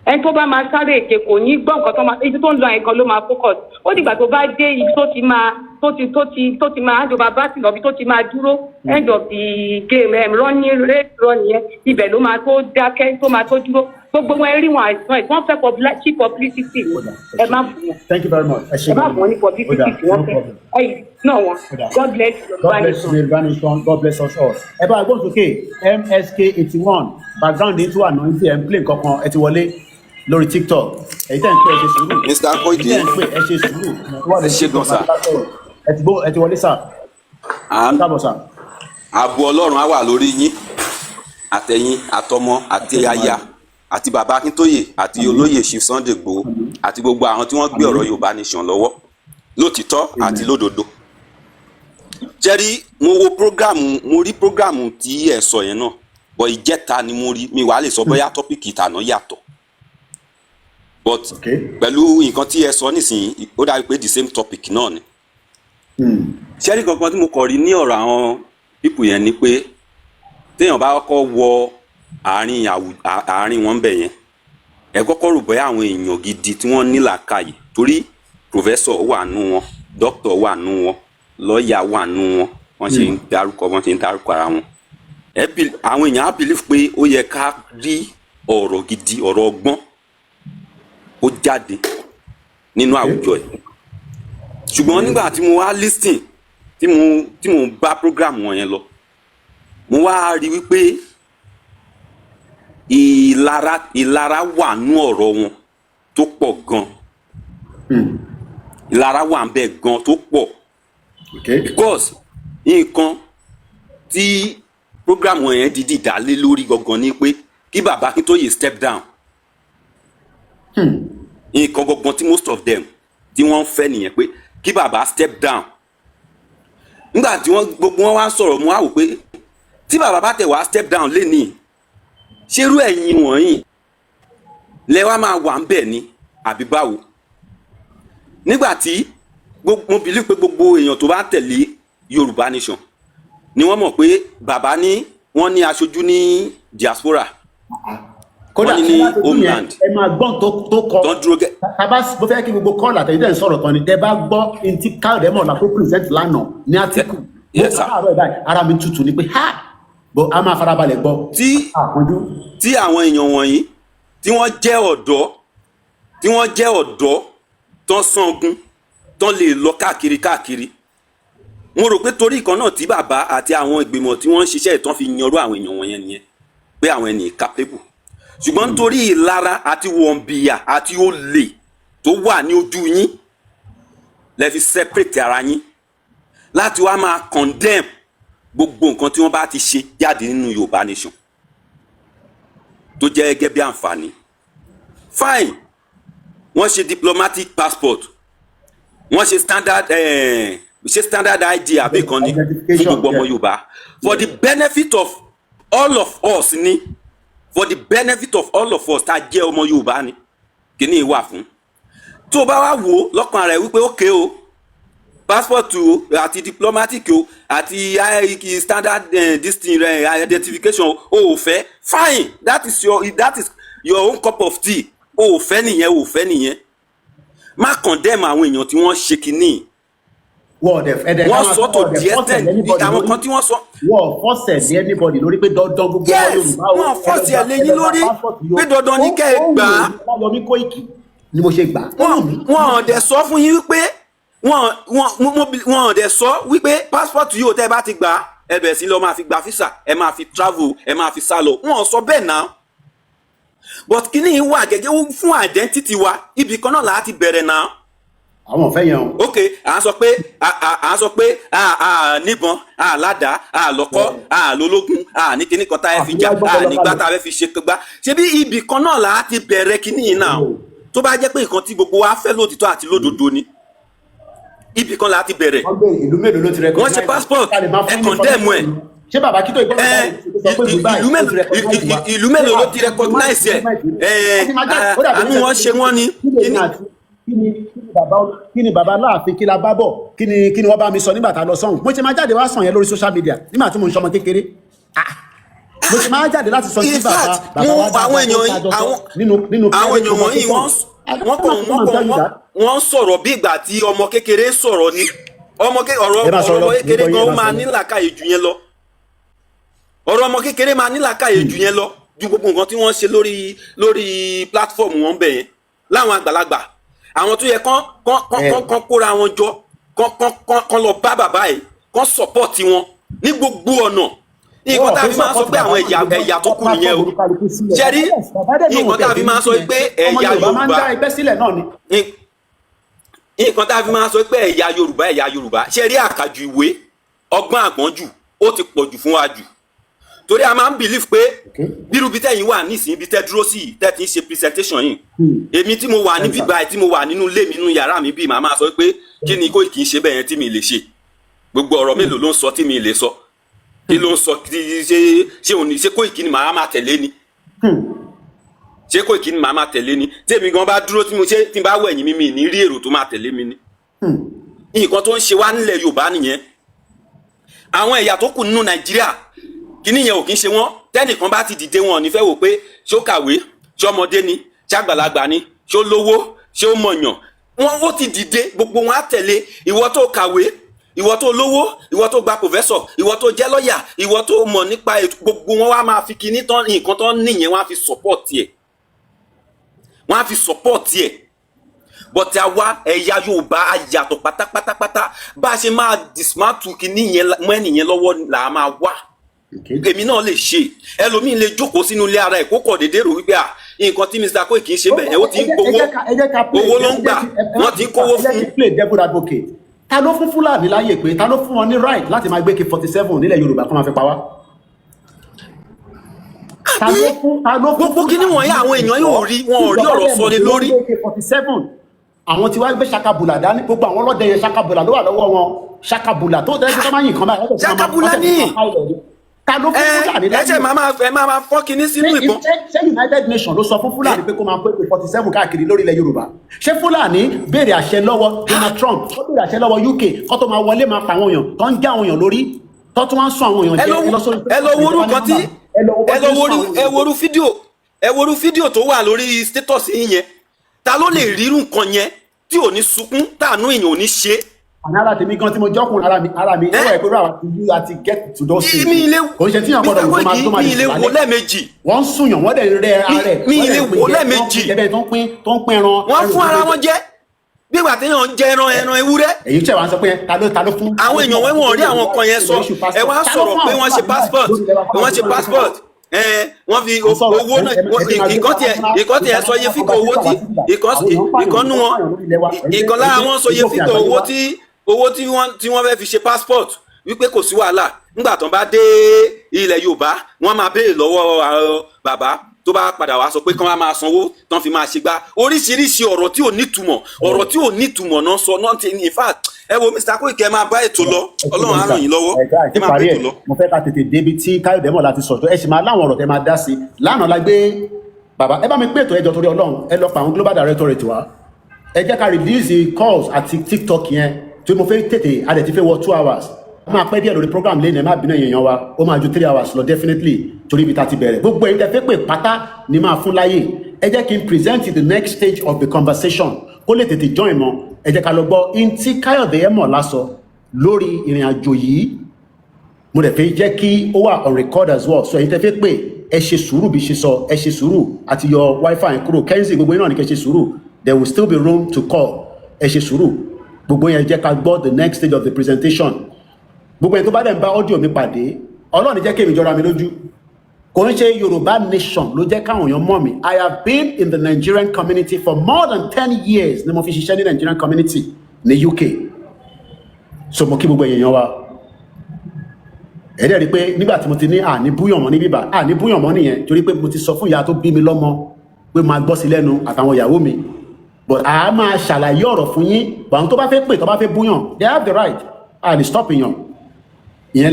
ẹni tó bá máa sáré èké kò ní gbọ́ nǹkan tó máa ibi tó ń lọ ẹ̀kan ló máa focus ó dìgbà tó bá dé ibi tó ti máa hand over battle lọ bí tó ti máa dúró end of the game running race run yẹn ibẹ̀ ló máa tó dákẹ́ tó máa tó dúró gbogbo wọn rí wọn àìsàn ẹ̀ wọ́n fẹ́ cheap publicity ẹ má bù wọn. Thank you very much. ẹ má bù wọn ní publicity tí wọ́n fẹ́ ẹ̀yìn náà wọn God bless you. God bless you Yorùbá God bless us all. ẹ bá gbọ́n sókè MSK81 background into anointing ẹ̀ ń play nǹkan ẹ ti wọlé lórí TikTok èyí tẹ̀ ń pè ẹ ṣe sùúrù. Mr. Koiki èyí tẹ̀ ń pè ẹ ṣe sùúrù. ẹ ṣe gan sa. ẹ ti wọlé sà. káàbọ̀ sà. ààbò Ọlọ́run á wà lórí yín àtẹ̀yin àtọmọ àti aya àti bàbá Akíntóyè àti olóyè Chief Sunday Igboho àti gbogbo àwọn tí wọ́n gbé ọ̀rọ̀ Yorùbá Nation lọ́wọ́ lótìtọ́ àti lódodo. jẹ́rí mo rí prógrámù tí ẹ sọ yẹn náà bọ̀ ìjẹta ni mo rí mi wàá lè sọ bóyá tọ́pìkì ìtànà yàtọ̀ but pẹ̀lú nǹkan tí ẹ sọ nísìnyí ó dàbí pé the same topic náà ni. ṣẹ́rí kankan tí mo kọ̀ rí ní ọ̀rọ̀ àwọn pípù yẹn ni pé téèyàn bá kọ́kọ́ wọ àárín wọn bẹ̀ yẹn ẹ kọ́kọ́ rò bóyá àwọn èèyàn gidi tí wọ́n ní làákàyè torí professor wà nù wọn doctor wà nù wọn lọ́ọ̀yà wà nù wọn wọ́n ṣe ń dárúkọ ara wọn àwọn èèyàn á believe pé ó yẹ ká rí ọ̀rọ̀ gidi ọ̀rọ̀ ọgbọ́n ó jáde nínú àwùjọ ẹ̀ ṣùgbọ́n nígbà tí mo wá listen tí mo bá program wọn yẹn lọ mo wá rí wípé ìlara wà nú ọ̀rọ̀ wọn tó pọ̀ gan ìlara wà ń bẹ gan tó pọ̀ because nǹkan tí program wọn yẹn dídì dá lé lórí gangan ni pé kí bàbá Akíntóyè step down nǹkan gangan tí most of them tí wọ́n ń fẹ́ nìyẹn pé kí bàbá step down nígbà tí gbogbo wọn wá sọ̀rọ̀ mo wá wò pé tí bàbá bá tẹ̀ wá step down lénìí ṣerú ẹ̀yin wọ̀nyí lẹ wá máa wà ń bẹ̀ ni àbí báwo nígbà tí mo believe pé gbogbo èèyàn tó bá tẹ̀lé Yorùbá Nation ni wọ́n mọ̀ pé bàbá ní wọ́n ní aṣojú ní diaspora kódà ní homeland ẹ máa gbọ́n tó kọ tàbá bó fẹ́ kí gbogbo kọ́ọ̀lù àtẹ̀yẹ́dẹ́ ń sọ̀rọ̀ kan ni tẹ́ bá gbọ́ ntí káyọ̀dé mọ̀ lápò present lánàá ní átíkù ara mi tutù ni pé ha bó a máa farabalẹ̀ gbọ́. tí àwọn èèyàn wọ̀nyí tí wọ́n jẹ́ ọ̀dọ́ tán sangun tán lè lọ káàkiri mo rò pé torí ìkan náà tí bàbá àti àwọn ìgbìmọ̀ tí wọ́n ń ṣiṣẹ́ ìtàn fi yanrú àwọn èèyàn wọ̀nyẹn nìyẹn pé àwọn ẹni capable ṣùgbọ́n nítorí ìlara àti wọ̀nbìyà àti olè tó wà ní ojú yín lẹ fi separate ara yín láti wá máa condemn gbogbo nǹkan tí wọ́n bá ti ṣe jáde nínú Yorùbá Nation tó jẹ́ gẹ́gẹ́ bí àǹfààní fine wọ́n ṣe diplomatic passport wọ́n ṣe standard ID àbí kan ní fún gbogbo ọmọ Yorùbá for the benefit of all of us ni for the benefit of all of us tá a jẹ́ ọmọ Yorùbá ni kíní wà fún tó bá wá wò lọ́kàn rẹ̀ wípé ókè o passport o àti diplomatic o àti standard identification o ò fẹ́ fine that is your own cup of tea o ò fẹ́ nìyẹn má condemn àwọn èèyàn tí wọ́n ṣe kíní wọ́n sọ tó díẹ̀ tẹ̀ àwọn kan tí wọ́n sọ. wọ́n fọ́sẹ̀ ní anybody lórí pé dandan gbogbo ọmọ Yorùbá o. wọ́n fọ́sẹ̀ lẹ́yìn lórí pé dandan ní kẹ́ ẹ gbà á. Olayomi Koiki ni mo ṣe gbà. wọ́n dẹ̀ sọ fún yín wípé wọ́n dẹ̀ sọ wípé passport yìí ò tẹ́ bá ti gbà á ẹ bẹ̀rẹ̀ sí lọ máa fi gba visa ẹ máa fi travel ẹ máa fi sá lọ wọ́n sọ bẹ́ẹ̀ náà but kíní wà gẹ́gẹ́ fún identity wa ibì kan náà là á ti bẹ̀rẹ̀ náà. àwọn ọ̀fẹ́ yẹn o. ok à ń sọ pé níbọn ládàá lọ́kọ́ lólógun ní kíní kan tá ẹ fi jà nígbà tá a fẹ́ fi ṣe gbá ṣebí ibì kan náà là á ti bẹ̀rẹ̀ kíní náà tó bá jẹ́ pé nǹkan tí gbogbo wa fẹ́ lóòtítọ́ àti lódodo ni ibì kan là á ti bẹ̀rẹ̀. ìlú mélòó ló ti recognize. wọ́n ṣe passport ẹ condemn ẹ̀. ṣé bàbá kí tó ìlú mélòó ló ti recognize ẹ̀ àánú wọn ṣe wọ́n ni. kí ni bàbá láàfin kí la bá bọ̀ kí ni wọ́n bá mi sọ nígbà tá a lọ sọ́hùn mo ṣe máa jáde wá sàn yẹn lórí social media nígbà tí mo ń ṣọmọ kékeré. mo ti máa jáde láti sọ sí bàbá àwọn èèyàn wọ̀nyí wọ́n sọ̀rọ̀ bí ìgbà tí ọmọ kékeré sọ̀rọ̀ ni ọmọ kékeré gan ó máa ní làákàyè jù yẹn lọ ọ̀rọ̀ ọmọ kékeré máa ní làákàyè jù yẹn lọ ju gbogbo nǹkan tí wọ́n ṣe lórí platform wọn bẹ̀ yẹn láwọn àgbàlagbà àwọn tó yẹ kán kóra wọn jọ kán lọ bá bàbá yìí kán support wọn ní gbogbo ọ̀nà nǹkan tá a fi máa sọ pé àwọn ẹ̀yà tó kù nìyẹn o ṣẹ́rí nǹkan tá a fi máa sọ pé ẹ̀yà Yorùbá nǹkan tá a fi máa sọ pé ẹ̀yà Yorùbá ṣẹ́rí àkàjù ìwé ọgbọ́n àgbọ́njù ó ti pọ̀ jù fún wa jù torí a máa ń believe pé bírú bí tẹ̀yin wà nísìnyí bí tẹ́ dúró sí yìí tẹ́ ti ń ṣe presentation yìí èmi tí mo wà níbí báyìí tí mo wà nínú ilé mi nínú yàrá mi bíi màá máa sọ pé kí ni Koiki ṣe bẹ́ẹ̀ yẹn tí mi lè ṣe gbogbo ọ̀rọ̀ mélòó ló ń sọ tí mi lè sọ kí ló ń sọ ṣé Koiki ni màá máa tẹ̀lé ni ṣé Koiki ni màá máa tẹ̀lé ni tèmi gan bá dúró tí n bá wẹ̀yìn mi ní rí èrò tó máa tẹ̀lé mi ni nǹkan tó ń ṣe wá nílẹ̀ Yorùbá nìyẹn àwọn ẹ̀yà tó kù nínú Nàìjíríà kíní yẹn ò kí ń ṣe wọ́n tẹ́nìkan bá ti dìde wọn ò ní fẹ́ wò pé ṣó kàwé ṣó ọmọdé ni ṣó àgbàlagbà ni ṣó lówó ṣó mọ̀yàn wọn ó ti dìde gbogbo wọn á tẹ̀lé ìwọ tó kàwé ìwọ tó lówó ìwọ tó gba pòfẹ́sọ̀ ìwọ tó jẹ́ lọ́yà ìwọ tó mọ̀ nípa ètò gbogbo wọn wá máa fi kíní tán nǹkan tán nìyẹn wọn á fi support ẹ̀ bọ̀tí àwa ẹ̀yà Yorùbá àyàtọ̀ pátápátápátá bá a ṣe máa dismantle kíní yẹn mọ́ ẹnìyẹn lọ́wọ́ là á máa wá èmi náà lè ṣe ẹlòmíín lè jókòó sínú ilé ara ẹ̀ kó kọ̀ déédéé rò wípé nǹkan tí Mr. Koiki ń ṣe bẹ́ẹ̀ ó ti ń gbowó owó ló ń gbà wọ́n ti ń kówó fún. ta ló fún Fúlàní láyè pé ta ló fún wọn ní right láti máa gbé K47 nílẹ̀ Yorùbá kó máa fi pa wá. gbogbo kíní wọ̀nyí àwọn èèyàn yóò rí wọn ò rí ọ̀rọ̀ sọ lé lórí. àwọn tí wàá gbé ṣakabula dání gbogbo àwọn ọlọ́dẹ yẹn ṣakabula ló wà lọ́wọ́ wọn ṣakabula tó tẹ́lẹ̀ tó máa yìn kan báyìí. ṣakabula ní ta ló fún Fúlàní láyè. ẹsẹ̀ máa fọ́ kíní sínú ìbọn. ṣé United Nations ló sọ fún Fúlàní pé kó máa pé K47 káàkiri lórílẹ̀ Yorùbá ṣé Fúlàní béèrè àṣẹ lọ́wọ́ Donald Trump ó béèrè àṣẹ lọ́wọ́ UK kó tó máa wọlé máa pa àwọn èèyàn tó ń já àwọn èèyàn lórí tó tún wá ń sún àwọn èèyàn jẹ. ẹ lọ worú kan tí ẹ worú fídíò tó wà lórí status yín yẹn ta ló lè rírun nǹkan yẹn tí ò ní sunkún tàánú èèyàn ò ní ṣe. Àná tèmi gan tí mo jọ́kùn ara mi ẹ̀rọ ẹ̀kọ́ rà àti get to those things. Kò ń ṣe tí yàn gbọ́dọ̀ wò máa tó máa ilé wo lẹ́ẹ̀mejì. Wọ́n ń súnyàn wọ́n dẹ̀ rẹ ara ẹ̀. Mi ilé wo lẹ́ẹ̀mejì. Tó ń pín ẹran. Wọ́n fún ara wọn jẹ bí ìgbà tí yàn ń jẹ ẹran ewúrẹ́. Èyí tí wàá sọ pé ta ló fún. Àwọn èèyàn wọ́n rí àwọn kan yẹn sọ ẹ wá sọ̀rọ̀ pé wọ́n ṣe passport wọ́n fi owó náà ìkọ́ tí ẹ sọ iye fíkọ̀ owó tí ìkọ́nú wọn ìkọ́ lára wọn sọ iye fíkọ̀ owó tí wọ́n fẹ́ fi ṣe passport wípé kò sí wàhálà nígbà tán bá dé ilẹ̀ Yorùbá wọ́n máa béèrè lọ́wọ́ bàbá tó bá padà wá sọ pé kán máa sanwó tán fi máa ṣe gbá oríṣiríṣi ọ̀rọ̀ tí ò nítumọ̀ náà sọ náà ti in fact ẹ wo Mr. Koiki ẹ máa bá ètò lọ Ọlọ́run á ràn yín lọ́wọ́ ẹ máa bá ètò lọ. mo fẹ́ ká tètè débi tí Káyọ̀dé mọ̀ láti sọ̀tọ̀ ẹ sì máa láwọn ọ̀rọ̀ tẹ máa dá sí i lánàá la gbé bàbá ẹ bá mi pé ètò ẹjọ́ torí Ọlọ́run ẹ lọ pa àwọn global directorate wa ẹ jẹ́ ká reduce calls àti TikTok yẹn tí mo fẹ́ tètè adẹ̀ ti fẹ́ wọ 2 hours ó máa pẹ́ díẹ̀ lórí program lẹ́nu ẹ̀ má bínú èèyàn wa ó máa ju 3 hours lọ definitely torí ibi tá a ti bẹ̀rẹ̀ gbogbo ẹ̀yin tẹ́ fẹ́ pè pátá ni máa fún láyè ẹ jẹ́ kí n present the next stage of the conversation kó lè tètè join mọ́ ẹ jẹ́ ká lọ gbọ́ in tí Káyọ̀dé ẹ̀mọ̀ lásọ lórí ìrìn àjò yìí mo dẹ̀ fẹ́ jẹ́ kí ó wà on record as well so ẹ̀yin tẹ́ fẹ́ pè ẹ ṣe sùúrù bí ṣe sọ ẹ ṣe sùúrù àti yọ wifi kúrò Kenzie gbogbo iná ní kẹ́ ṣe sùúrù there will still be room to call ẹ ṣe sùúrù gbogbo yẹn jẹ́ ká gbọ́ the next stage of the presentation gbogbo yẹn tó bá dẹ̀ ń bá audio mi pàdé Ọlọ́run jẹ́ kí èmi jọra mi lójú kò ń ṣe Yorùbá nation ló jẹ́ káwọn èèyàn mọ̀ mí I have been in the Nigerian community for more than 10 years ni mo fi ṣiṣẹ́ ní Nigerian community ní UK so mo kí gbogbo èèyàn wa ẹ̀rẹ́ rí pé nígbà tí mo ti ní àní búyàn mọ́ ní bíbà àní búyàn mọ́ nìyẹn torí pé mo ti sọ fún ìyá tó bí mi lọ́mọ pé máa gbọ́ sí lẹ́nu àtàwọn ìyàwó mi but a máa ṣàlàyé ọ̀rọ̀ fún yín àwọn tó bá fẹ́ pè tó bá fẹ́ búyàn they have the right and stop yàn ìyẹn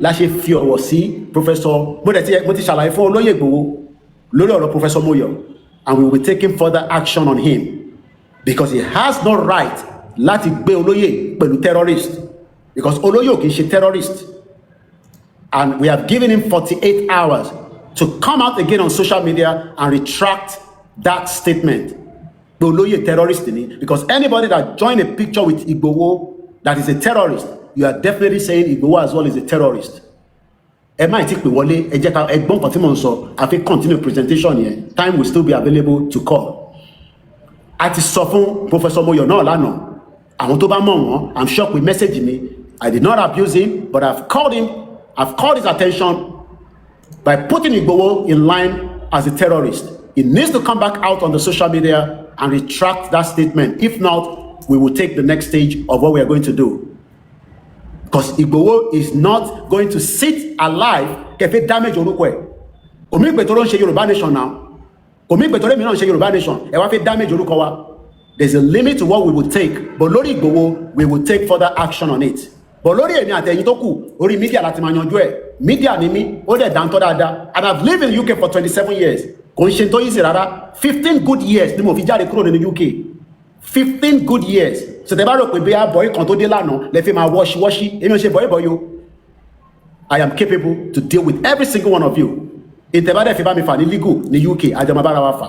la ṣe fi ọ̀wọ̀ sí professor mo ti ṣàlàyé fún olóyè Ìgbòho lórí ọ̀rọ̀ professor Moyo and we will be taking further action on him because he has no right láti gbé olóyè pẹ̀lú terrorist because olóyè ò kì í ṣe terrorist And we have given him 48 hours to come out again on social media and retract that statement. Terrorist, because anybody that joined a picture with Igboho that is a terrorist, you are definitely saying Igboho as well is a terrorist. Ẹ má ti pè wọlé, ẹ jẹ́ ká ẹgbọ́n kan tí mò ń sọ, a fi continue presentation yẹn, time will still be available to call. A ti sọ fún Professor Moyo náà lánàá, àwọn tó bá mọ̀ wọ́n, I'm sure pé message mi, I did not abuse him, but I've called his attention by putting Igboho in line as a terrorist. He needs to come back out on the social media and retract that statement. If not, we will take the next stage of what we are going to do. Because Igboho is not going to sit alive kẹfẹ́ damage orúkọ ẹ̀. Omi ìpètò ń ṣe Yorùbá nation now. Omi ìpètò rẹ̀ mìíràn ṣe Yorùbá nation. Ẹ wá fẹ́ damage orúkọ wa. There's a limit to what we will take. But lórí Igboho, we will take further action on it. But lórí èmi àtẹ̀yìn tó kù, orí media láti máa yanjú ẹ̀. Media ni mí, ó dẹ̀ dáńtọ́ dáadáa. And I've lived in the UK for 27 years. Kò ń ṣe tó easy rárá. 15 good years ni mo fi jáde kúrò nínú UK. 15 good years. So tẹ́ bá rò pé bí a boy kan tó dé lánàá lè fi máa wọ́ṣí. Èmi ò ṣe boy o. I am capable to deal with every single one of you. Ìtẹ̀bá dẹ̀ fi bá mi fà ní legal ní UK, àjọmọ̀bára wa fà.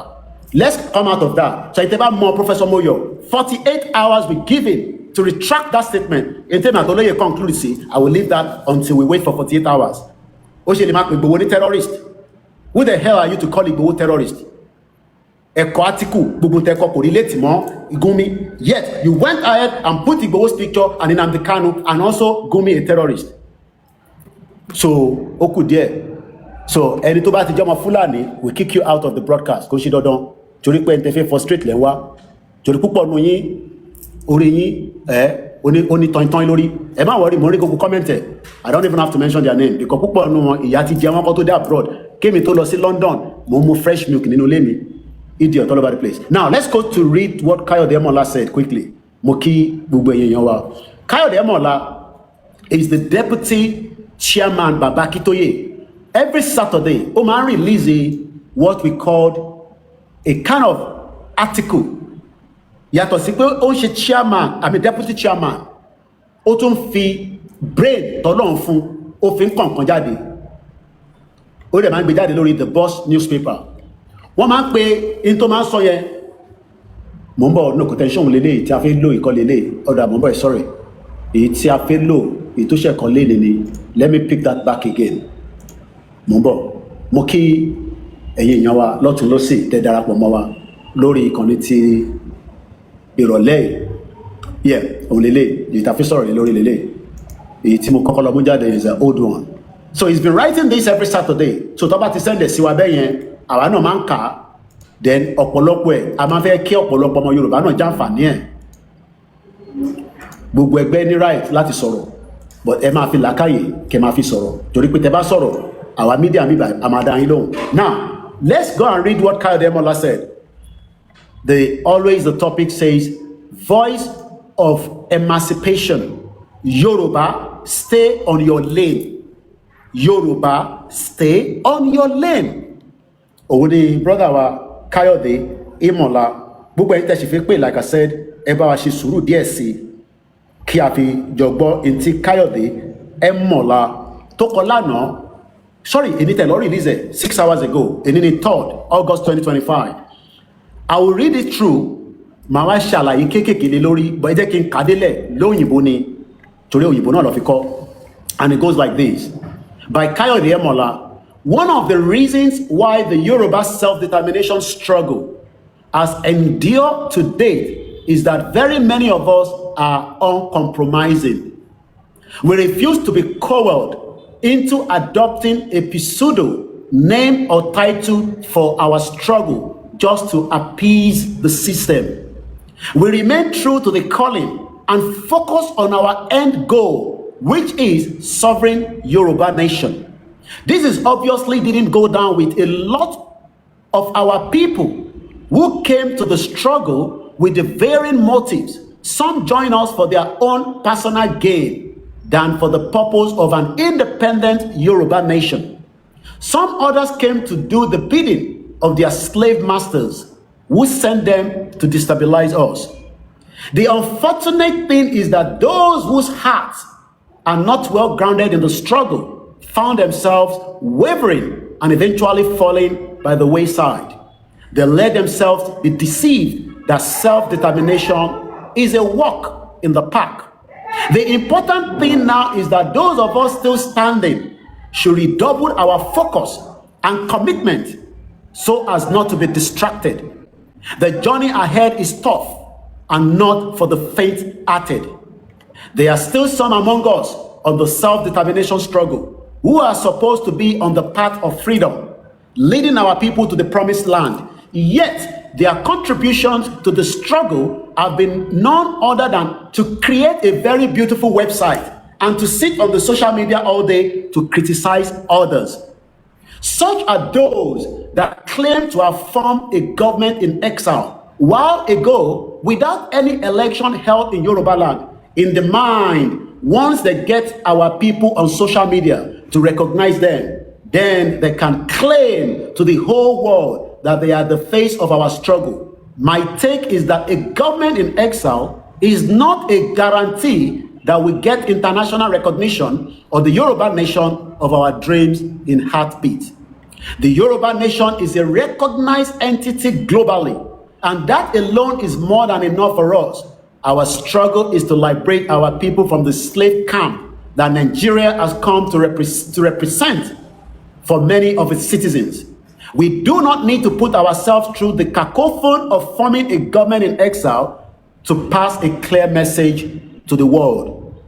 Let's come out of that. So ìtẹ̀bá mọ Professor Moyo, 48 hours we give him to retract that statement. In terms of Olayomi conclude, I will leave that until we wait for 48 hours. Ó ṣe lè máa pè Igboho ní terrorist. Who the hell are you to call Igboho terrorist? Ẹ̀kọ́ article gbogbo tẹ́kọ̀ kò relate mọ́ Gumi. Yet you went ahead and put Igboho's picture and Nnamdi Kanu and also Gumi a terrorist. So ó kù díẹ̀. So ẹni tó bá ti jẹ́ ọmọ Fúlàní will kick you out of the broadcast. Kò ṣe dandan. Torí pé ẹni tẹ́ fẹ́ frustrate lẹ́ wá. Torí púpọ̀ nù yín orí yín oní tọ́ntọ́n lórí. Ẹ má worry, mo rí gbogbo comment ẹ̀. I don't even have to mention their name because púpọ̀ nù wọn ìyá ti jẹ wọn kó tó dé abroad. Kémi tó lọ sí London, mo mu fresh milk nínú ilé mi. Idiot all over the place. Now let's go to read what Kayode Emola said quickly. Mo kí gbogbo èèyàn wa. Kayode Emola is the deputy chairman Baba Akintoye. Every Saturday, ó máa ń release what we called a kind of article. Yàtọ̀ sí pé ó ń ṣe chairman, deputy chairman. Ó tún fi brain tọ́lọ́run fún, ó fi ń kọ̀ọ̀kan jáde. Ó dẹ̀ máa ń gbé jáde lórí the Boss newspaper. Wọ́n máa ń pe in tó máa ń sọ yẹn. Mo ń bọ̀ no contention lélẹ̀ tí a fẹ́ lò ìkọ́ lélẹ̀. Ọ̀dà mo ń bọ̀ sorry. Èyí tí a fẹ́ lò èyí tó ṣẹ̀kọ́ lélẹ̀ ni. Let me pick that back again. Mo ń bọ̀. Mo kí ẹ̀yin èèyàn wa lọ́tún lọ́sì tẹ́ darapọ̀ mọ́ wa lórí ìkànnì ti ìrọ̀lẹ́ yìí. Òun lélẹ̀ èyí tá a fi sọ̀rọ̀ lórí lélẹ̀. Èyí tí mo kọ́kọ́ lọ mú jáde is an old one. So he's been writing this every Saturday. So tó bá ti send ẹ̀ sí wa bẹ́ẹ̀ yẹn, àwa náà máa ń kà á. Then ọ̀pọ̀lọpọ̀ ẹ̀ a máa fẹ́ kí ọ̀pọ̀lọpọ̀ ọmọ Yorùbá náà jàǹfààní ẹ̀. Gbogbo ẹgbẹ́ ní right láti sọ̀rọ̀, but ẹ máa fi làákàyè kẹ́ máa fi sọ̀rọ̀. Torí pé tẹ́ bá sọ̀rọ̀, àwa media mi bá a máa dá yín lóhùn. Now, let's go and read what Kayode Emola said. The topic says, voice of emancipation. Yoruba, stay on your lane. Yoruba, stay on your lane. Òun ni brother wa Kayode Emola, gbogbo ẹ̀yin tẹ́ ṣe fi pé like I said, ẹ bá wa ṣe sùúrù díẹ̀ sí kí a fi jọgbọ́ ntí Kayode Emola tó kọ lánàá. Sorry, èmi tẹ̀ lọ release it 6 hours ago. Èní ni 3rd August 2025. I will read it through. Màá wá ṣàlàyé kéékèèké lé lórí, but ẹ jẹ́ kí n kà délẹ̀ lóyìnbó ni, torí òyìnbó náà lọ fi kọ́. And it goes like this. By Kayode Emola, one of the reasons why the Yoruba self-determination struggle has endured to date is that very many of us are uncompromising. We refuse to be coerced into adopting a pseudo name or title for our struggle just to appease the system. We remain true to the calling and focus on our end goal, which is sovereign Yoruba nation. This is obviously didn't go down with a lot of our people who came to the struggle with the varying motives. Some join us for their own personal gain than for the purpose of an independent Yoruba nation. Some others came to do the bidding of their slave masters who sent them to destabilize us. The unfortunate thing is that those whose hearts are not well grounded in the struggle found themselves wavering and eventually falling by the wayside. They let themselves be deceived that self-determination is a walk in the park. The important thing now is that those of us still standing should redouble our focus and commitment so as not to be distracted. The journey ahead is tough and not for the faint-hearted. There are still some among us on the self-determination struggle who are supposed to be on the path of freedom, leading our people to the promised land. Yet, their contributions to the struggle have been none other than to create a very beautiful website and to sit on the social media all day to criticize others. Such are those that claim to have formed a government in exile, while ago, without any election held in Yoruba land. In the mind, once they get our people on social media to recognize them, then they can claim to the whole world that they are the face of our struggle. My take is that a government in exile is not a guarantee that we get international recognition or the Yoruba nation of our dreams in heartbeat. The Yoruba nation is a recognized entity globally, and that alone is more than enough for us. Our struggle is to liberate our people from the slave camp that Nigeria has come to represent for many of its citizens. We do not need to put ourselves through the cacophony of forming a government in exile to pass a clear message to the world.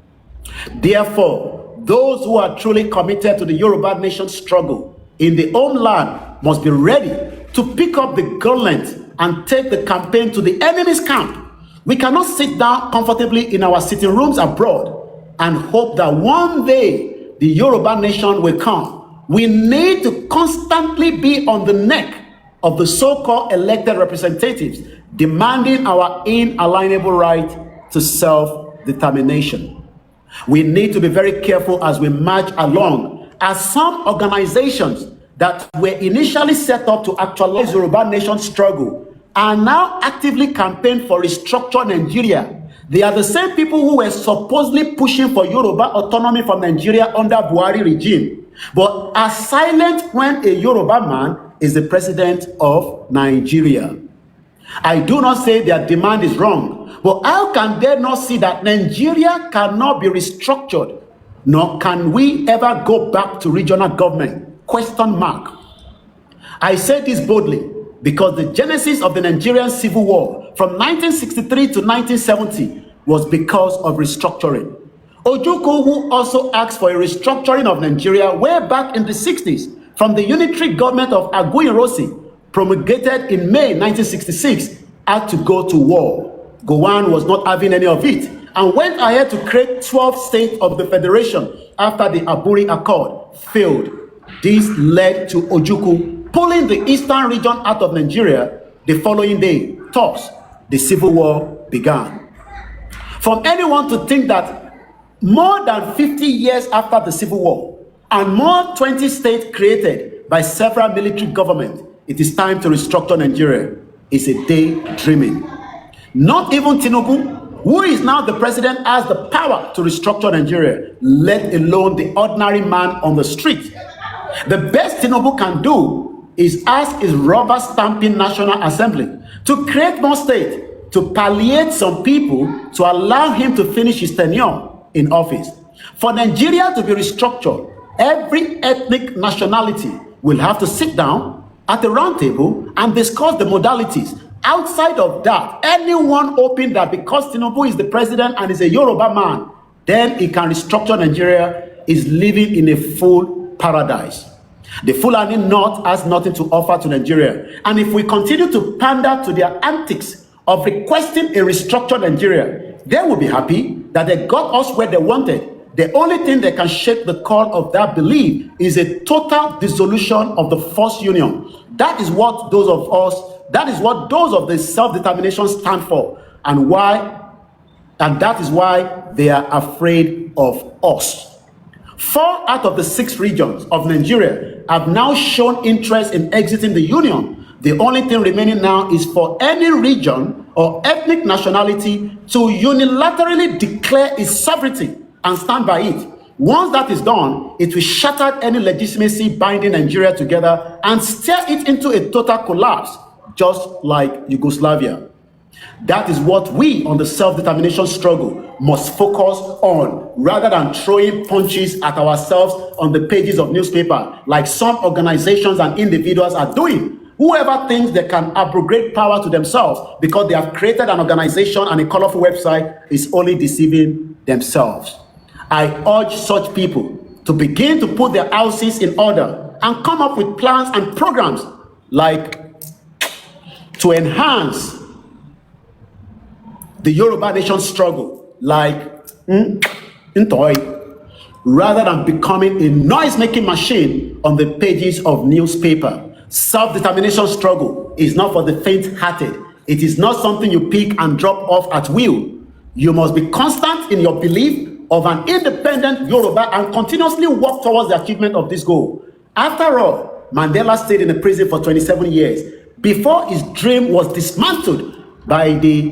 Therefore, those who are truly committed to the Yoruba nation struggle in the homeland must be ready to pick up the gauntlet and take the campaign to the enemy's camp. We cannot sit down comfortably in our sitting rooms abroad and hope that one day the Yoruba nation will come. We need to constantly be on the neck of the so-called elected representatives, demanding our inalienable right to self-determination. We need to be very careful as we march along, as some organizations that were initially set up to actualize Yoruba nation struggle are now actively campaigning for restructuring Nigeria. They are the same people who were supposedly pushing for Yoruba autonomy from Nigeria under Buhari regime, but are silent when a Yoruba man is the president of Nigeria. I do not say their demand is wrong, but how can they not see that Nigeria cannot be restructured, nor can we ever go back to regional government? Question mark. I say this boldly because the genesis of the Nigerian Civil War from 1963 to 1970 was because of restructuring. Ojukwu, who also asked for a restructuring of Nigeria way back in the 60s from the unitary government of Aguiyi-Ironsi, promulgated in May 1966, had to go to war. Gowon was not having any of it and went ahead to create 12 states of the Federation after the Aburi Accord failed. This led to Ojukwu pulling the eastern region out of Nigeria the following day. Thus, the Civil War began. From anyone to think that more than 50 years after the Civil War and more 20 states created by several military governments, it is time to restructure Nigeria is a daydreaming. Not even Tinubu, who is now the president, has the power to restructure Nigeria, let alone the ordinary man on the street. The best Tinubu can do is ask his rubber-stamping National Assembly to create more states to palliate some people to allow him to finish his tenure in office. For Nigeria to be restructured, every ethnic nationality will have to sit down at the round table and discuss the modalities. Outside of that, anyone hoping that because Tinubu is the president and is a Yoruba man, then he can restructure Nigeria is living in a full paradise. The Fulani North has nothing to offer to Nigeria. And if we continue to pander to their antics of requesting a restructured Nigeria, they will be happy that they got us where they wanted. The only thing that can shake the core of that belief is a total dissolution of the First Union. That is what those of the self-determination stand for, and that is why they are afraid of us. 4 out of the 6 regions of Nigeria have now shown interest in exiting the Union. The only thing remaining now is for any region or ethnic nationality to unilaterally declare its sovereignty and stand by it. Once that is done, it will shatter any legitimacy binding Nigeria together and steer it into a total collapse, just like Yugoslavia. That is what we on the self-determination struggle must focus on, rather than throwing punches at ourselves on the pages of newspaper like some organizations and individuals are doing. Whoever thinks they can abrogate power to themselves because they have created an organization and a colorful website is only deceiving themselves. I urge such people to begin to put their houses in order and come up with plans and programs like to enhance the Yoruba nation struggle, like rather than becoming a noise-making machine on the pages of newspaper. Self-determination struggle is not for the faint-hearted. It is not something you pick and drop off at will. You must be constant in your belief of an independent Yoruba and continuously work towards the achievement of this goal. After all, Mandela stayed in the prison for 27 years before his dream was dismantled by the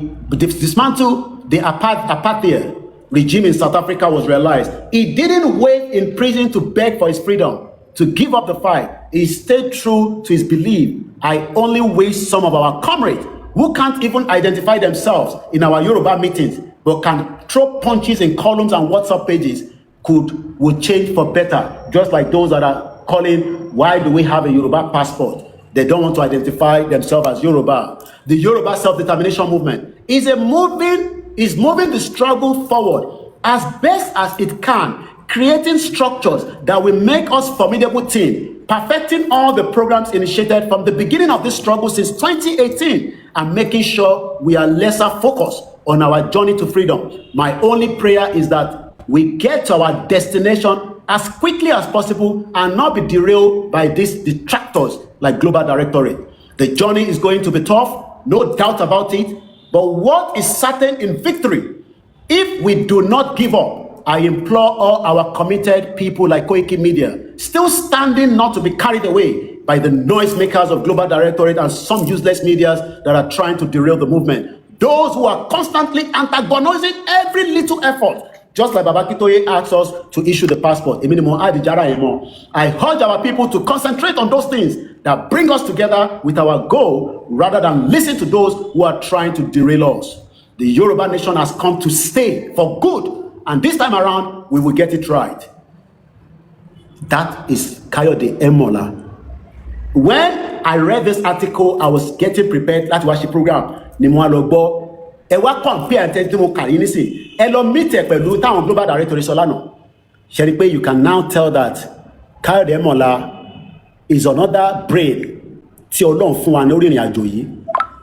apartheid regime in South Africa was realized. He didn't wait in prison to beg for his freedom, to give up the fight. He stayed true to his belief. I only wish some of our comrades who can't even identify themselves in our Yoruba meetings but can throw punches in columns and WhatsApp pages would change for better, just like those that are calling, why do we have a Yoruba passport? They don't want to identify themselves as Yoruba. The Yoruba self-determination movement is moving the struggle forward as best as it can, creating structures that will make us formidable team, perfecting all the programs initiated from the beginning of this struggle since 2018, and making sure we are lesser focused on our journey to freedom. My only prayer is that we get to our destination as quickly as possible and not be derailed by these detractors like Global Directorate. The journey is going to be tough, no doubt about it, but what is certain in victory? If we do not give up, I implore all our committed people like Koiki Media, still standing not to be carried away by the noisemakers of Global Directorate and some useless medias that are trying to derail the movement. Those who are constantly antagonizing every little effort, just like Baba Akintoye asked us to issue the passport. I urge our people to concentrate on those things that bring us together with our goal, rather than listen to those who are trying to derail us. The Yoruba nation has come to stay for good, and this time around, we will get it right. That is Kayode Emola. When I read this article, I was getting prepared to watch the program. Compare Global Directory Solano. You can now tell that Kayode Emola is another brain tí Ọlọ́run fún wa ní orí ìrìn àjò yìí,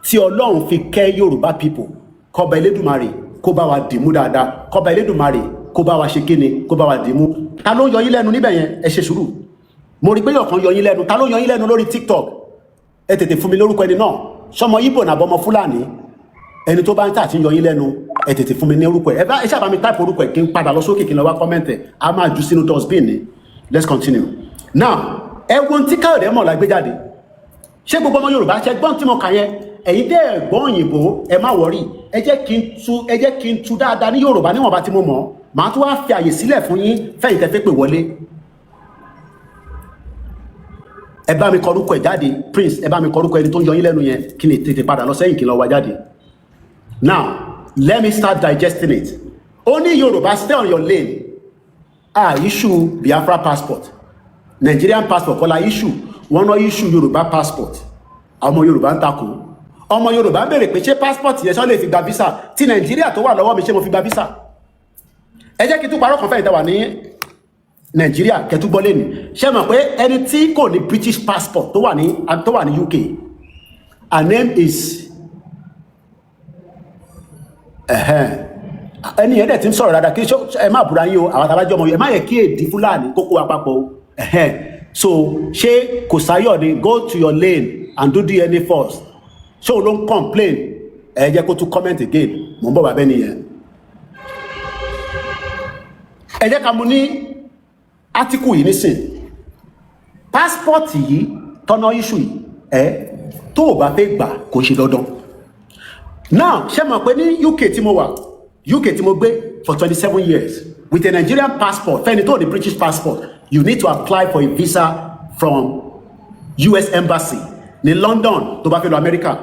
tí Ọlọ́run fi kẹ́ Yorùbá people. Kọ́ba Elédùmarè kó bá wa dìmú dáadáa, kọ́ba Elédùmarè kó bá wa ṣe kíni, kó bá wa dìmú. Ta ló yọ yín lẹ́nu níbẹ̀ yẹn? Ẹ ṣe sùúrù. Mo rí pé yọ̀kan yọ yín lẹ́nu. Ta ló yọ yín lẹ́nu lórí TikTok? Ẹ tètè fún mi lórúkọ ẹni náà. Ṣọmọ Ìgbò nàbọ̀ ọmọ Fúlàní? Ẹni tó bá ń tà tí ń yọ yín lẹ́nu, ẹ tètè fún mi ní orúkọ ẹ. Ẹ ṣáà bá mi type orúkọ ẹ kí n padà lọ sókè kí n lọ wá comment ẹ. A máa jù sínú dustbin ni. Let's continue. Now, ẹ wo ohun tí Kayode Emola gbé jáde. Ṣé gbogbo ọmọ Yorùbá ṣe gbọ́n tí mo kà yẹn? Ẹ̀yin dẹ́ gbọ́n òyìnbó, ẹ má wọrí. Ẹ jẹ́ kí n tú dáadáa ní Yorùbá níwọ̀nba tí mo mọ̀. Màá tún wá fi àyè sílẹ̀ fún yín fẹ́yìn tẹ́ fẹ́ pè wọlé. Ẹ bá mi kọ orúkọ ẹ jáde, Prince, ẹ bá mi kọ orúkọ ẹni tó ń yọ yín lẹ́nu yẹn kí ni tètè padà lọ sẹ́yìn kí n lọ wá jáde. Now, let me start digesting it. Only Yoruba, stay on your lane. Issue Biafra passport. Nigerian passport, kọ́lá issue. Wọ́n náà issue Yoruba passport. Ọmọ Yorùbá ń takò. Ọmọ Yorùbá ń béèrè pé ṣé passport yẹn ṣó lè fi gba visa? Tí Nàìjíríà tó wà lọ́wọ́ mi ṣé mo fi gba visa? Ẹ jẹ́ kí n tún parọ́ kan fẹ́yìn tẹ́ wà ní Nàìjíríà kẹ́tú gbọ́ lẹ́nu. Ṣé mọ̀ pé ẹni tí kò ní British passport tó wà ní UK, her name is ẹni yẹn dẹ̀ ti ń sọ̀rọ̀ dáadáa kí ẹ má búra yín o, àwọn àtàlájọ́ ọmọ yẹn má yẹ kí èdè Fúlàní kókó àpapọ̀ o. So ṣé kò sáyọ̀ ni go to your lane and do DNA first. Ṣé o ló ń complain? Ẹ jẹ́ kó tún comment again. Mo ń bọ̀ bàbá ẹni yẹn. Ẹ jẹ́ ká mú ní article yìí nísìn. Passport yìí tọ́nà issue yìí tó o bá fẹ́ gbà kò ṣe dandan. Now, ṣé mọ̀ pé ní UK tí mo wà, UK tí mo gbé for 27 years, with a Nigerian passport, the British passport, you need to apply for a visa from US Embassy ní London tó bá fẹ́ lọ America.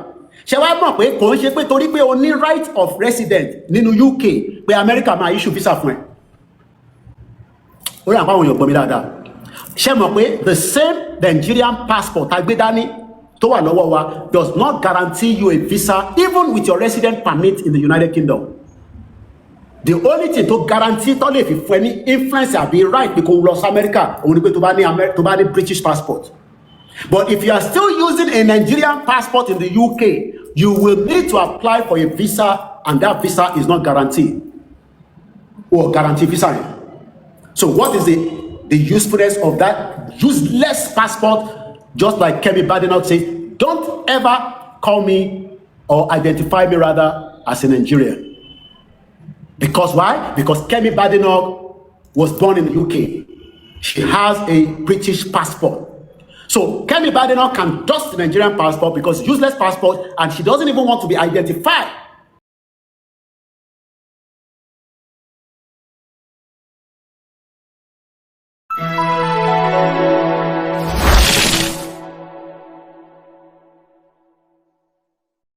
Ṣé wàá mọ̀ pé kò ń ṣe pé torí pé o ní right of resident nínú UK pé America máa issue visa fún ẹ. Ó yà àwọn èèyàn gbọ́ mi dáadáa. Ṣé mọ̀ pé the same Nigerian passport agbédání tó wà lọ́wọ́ wa does not guarantee you a visa even with your resident permit in the United Kingdom. The only thing to guarantee tó lè fi fún ẹ ní influence àbí right bí kò lọ sí America òun ni pé tó bá ní British passport. But if you are still using a Nigerian passport in the UK, you will need to apply for a visa, and that visa is not guaranteed. Or guarantee visa. So what is the usefulness of that useless passport? Just like Kemi Badenoch says, don't ever call me or identify me rather as a Nigerian. Because why? Because Kemi Badenoch was born in the UK. She has a British passport. So Kemi Badenoch can dust the Nigerian passport because useless passport, and she doesn't even want to be identified